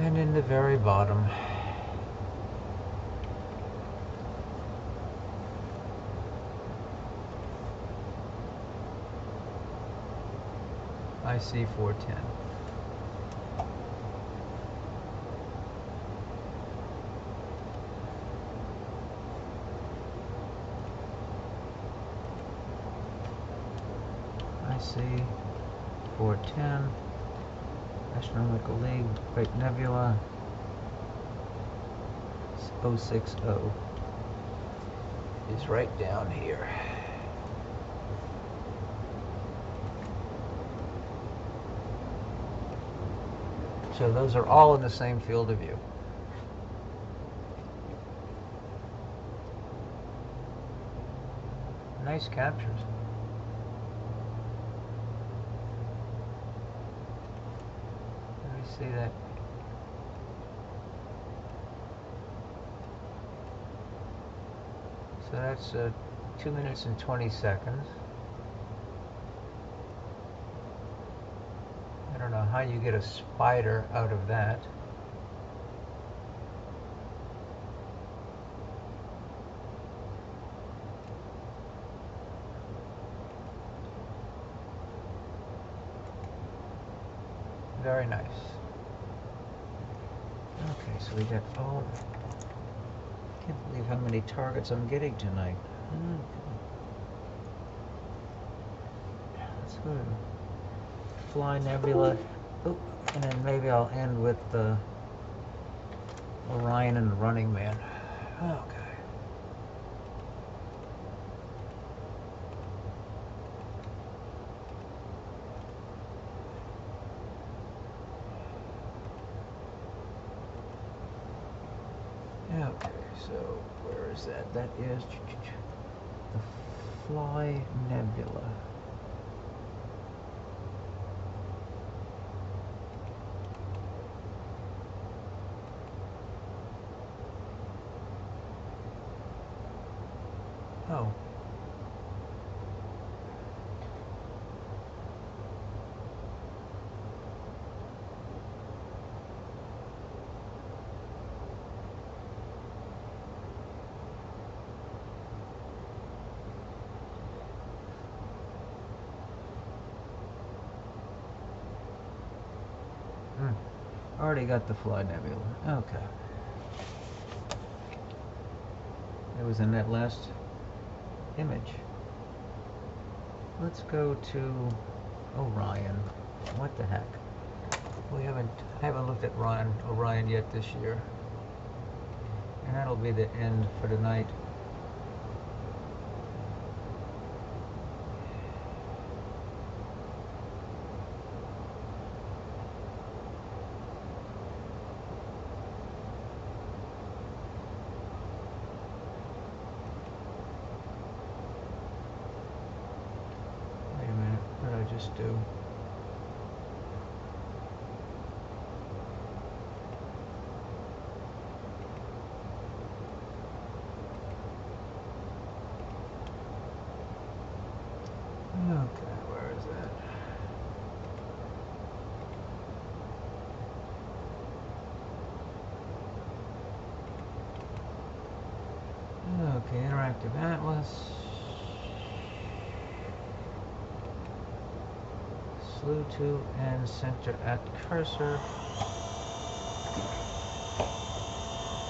And in the very bottom, IC 410. IC 410. Astronomical League, Bright Nebula 060 is right down here. So those are all in the same field of view. Nice captures. Let me see that. So that's 2 minutes and 20 seconds. I don't know how you get a spider out of that. Very nice. Okay, so we got all. Can't believe how many targets I'm getting tonight. Okay. Let's go to Fly Nebula. Oh, and then maybe I'll end with the Orion and the Running Man. Okay. Okay, so where is that? That is the Fly Nebula. Oh. Already got the Fly Nebula. Okay. It was in that last image. Let's go to Orion. What the heck? I haven't looked at Orion yet this year. And that'll be the end for tonight. Just do. Okay, where is that? Okay, Interactive Atlas. Slew to and center at cursor.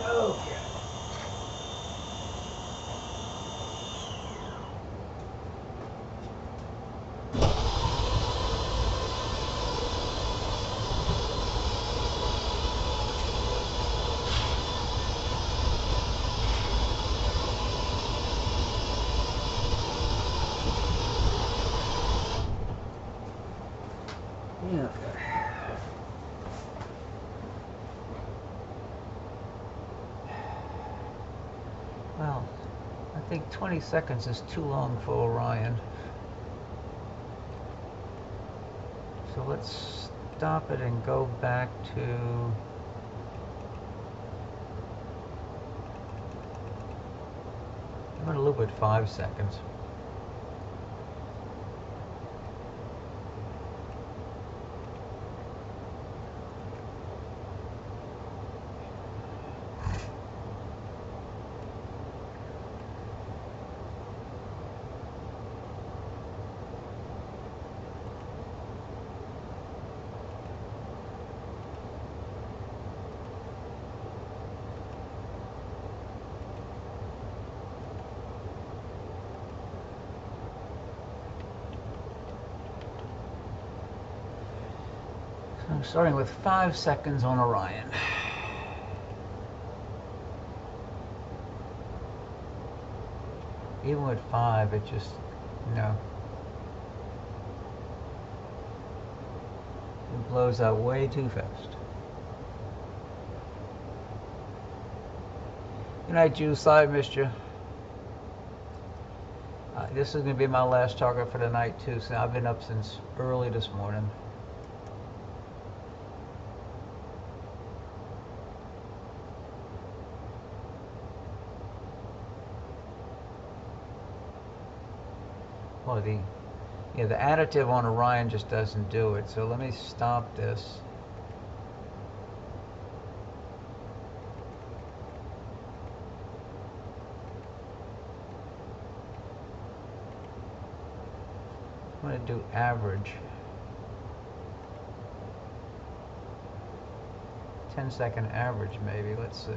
Okay. Well, I think 20 seconds is too long for Orion. So let's stop it and go back to... I'm going to loop at 5 seconds. I'm starting with 5 seconds on Orion. Even with 5, it just, it blows out way too fast. Good night, Juice. I missed you. This is going to be my last target for the night, too. So I've been up since early this morning. Oh, the additive on Orion just doesn't do it. So let me stop this. I'm going to do average. 10-second average, maybe. Let's see.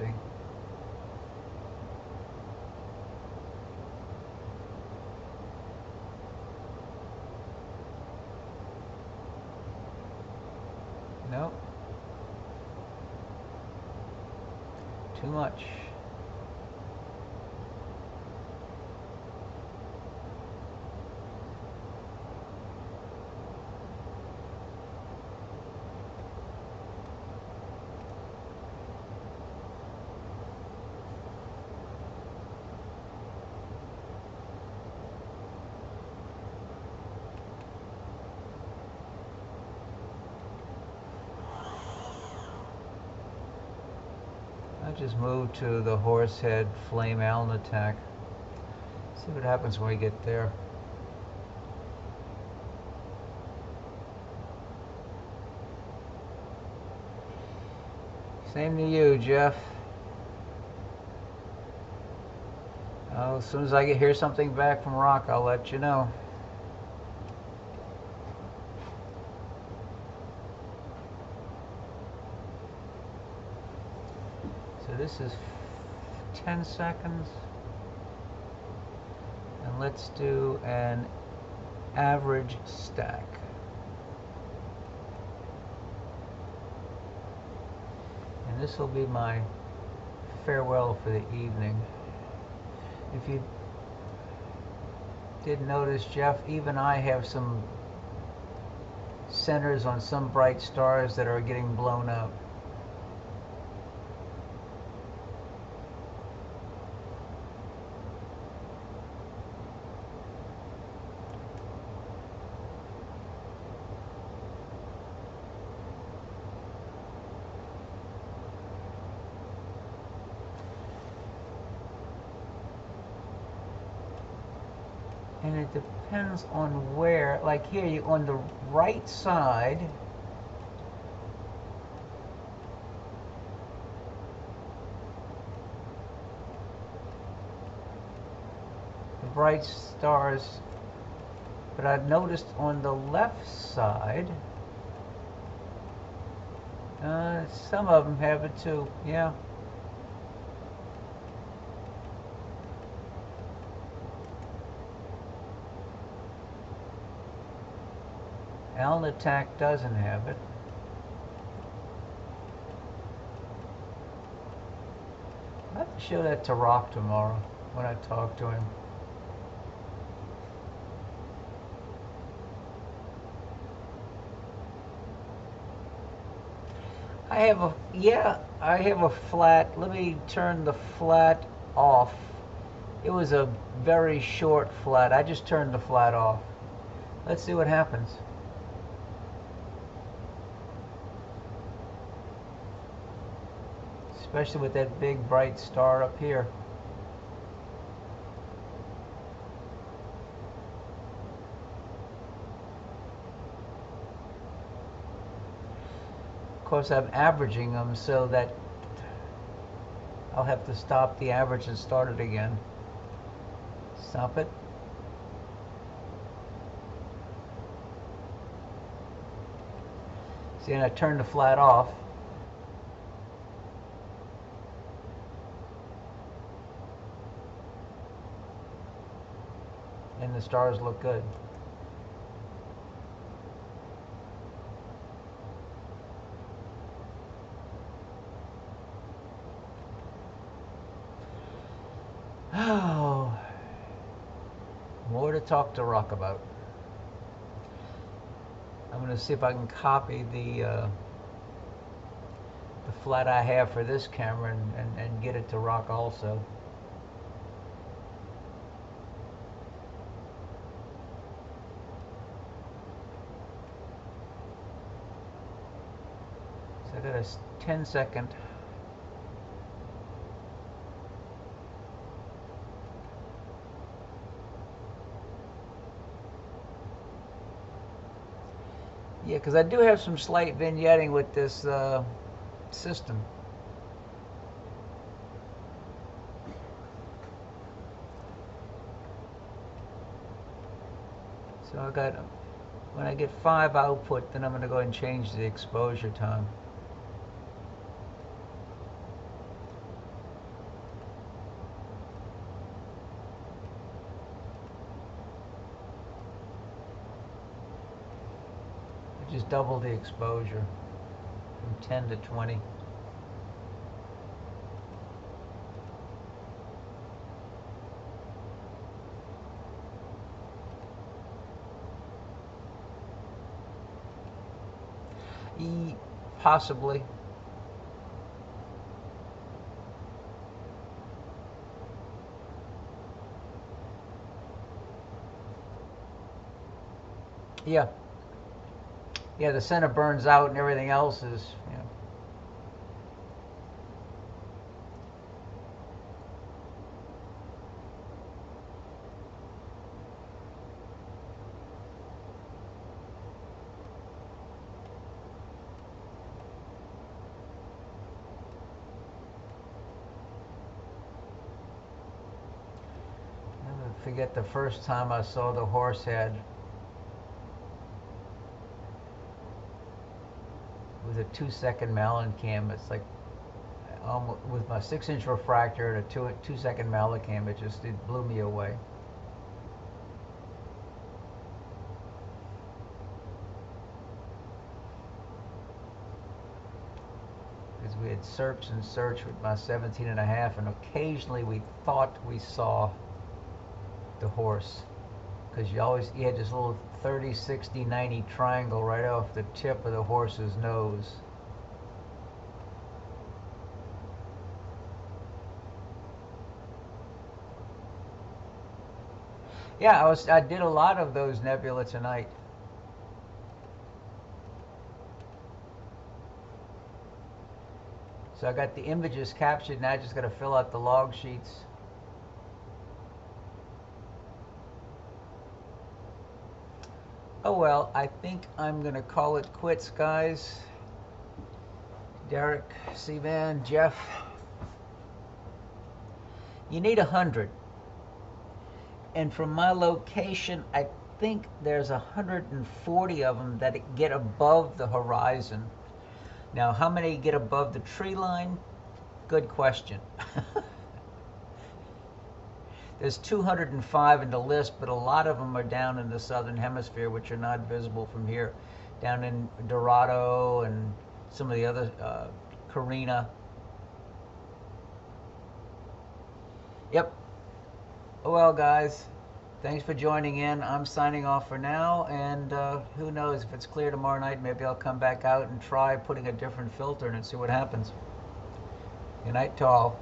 Nope. Too much. I just moved to the Horsehead Flame Allen attack. See what happens when we get there. Same to you, Jeff. As soon as I hear something back from Rock, I'll let you know. So this is 10 seconds. And let's do an average stack. And this will be my farewell for the evening. If you did notice, Jeff, even I have some centers on some bright stars that are getting blown up. And it depends on where, like here, you on the right side, the bright stars, but I've noticed on the left side, some of them have it too, yeah. Allen attack doesn't have it. I'll have to show that to Rock tomorrow when I talk to him. I have a flat. Let me turn the flat off It was a very short flat. I just turned the flat off. Let's see what happens. Especially with that big bright star up here. Of course, I'm averaging them so that I'll have to stop the average and start it again. Stop it. See, and I turned the flat off. And the stars look good. Oh, more to talk to Rock about. I'm going to see if I can copy the flat I have for this camera and get it to Rock also. So I got a 10-second. Yeah, because I do have some slight vignetting with this system. So I got, when I get 5 output, then I'm going to go ahead and change the exposure time. Just double the exposure from 10 to 20. Possibly. Yeah. Yeah, the center burns out and everything else is, you know. Never forget the first time I saw the horse head. With a 2-second MallinCam, it's like with my 6-inch refractor and a 2-second MallinCam, it blew me away. Because we had searched and searched with my 17.5, and occasionally we thought we saw the horse. Because you had this little 30, 60, 90 triangle right off the tip of the horse's nose. Yeah, I did a lot of those nebula tonight. So I got the images captured, now I just got to fill out the log sheets. Oh well, I think I'm going to call it quits, guys. Derek, C-Man, Jeff. You need 100. And from my location, I think there's 140 of them that get above the horizon. Now, how many get above the tree line? Good question. There's 205 in the list, but a lot of them are down in the southern hemisphere, which are not visible from here. Down in Dorado and some of the other, Carina. Yep. Well, guys, thanks for joining in. I'm signing off for now, and who knows, if it's clear tomorrow night, maybe I'll come back out and try putting a different filter in and see what happens. Good night to all.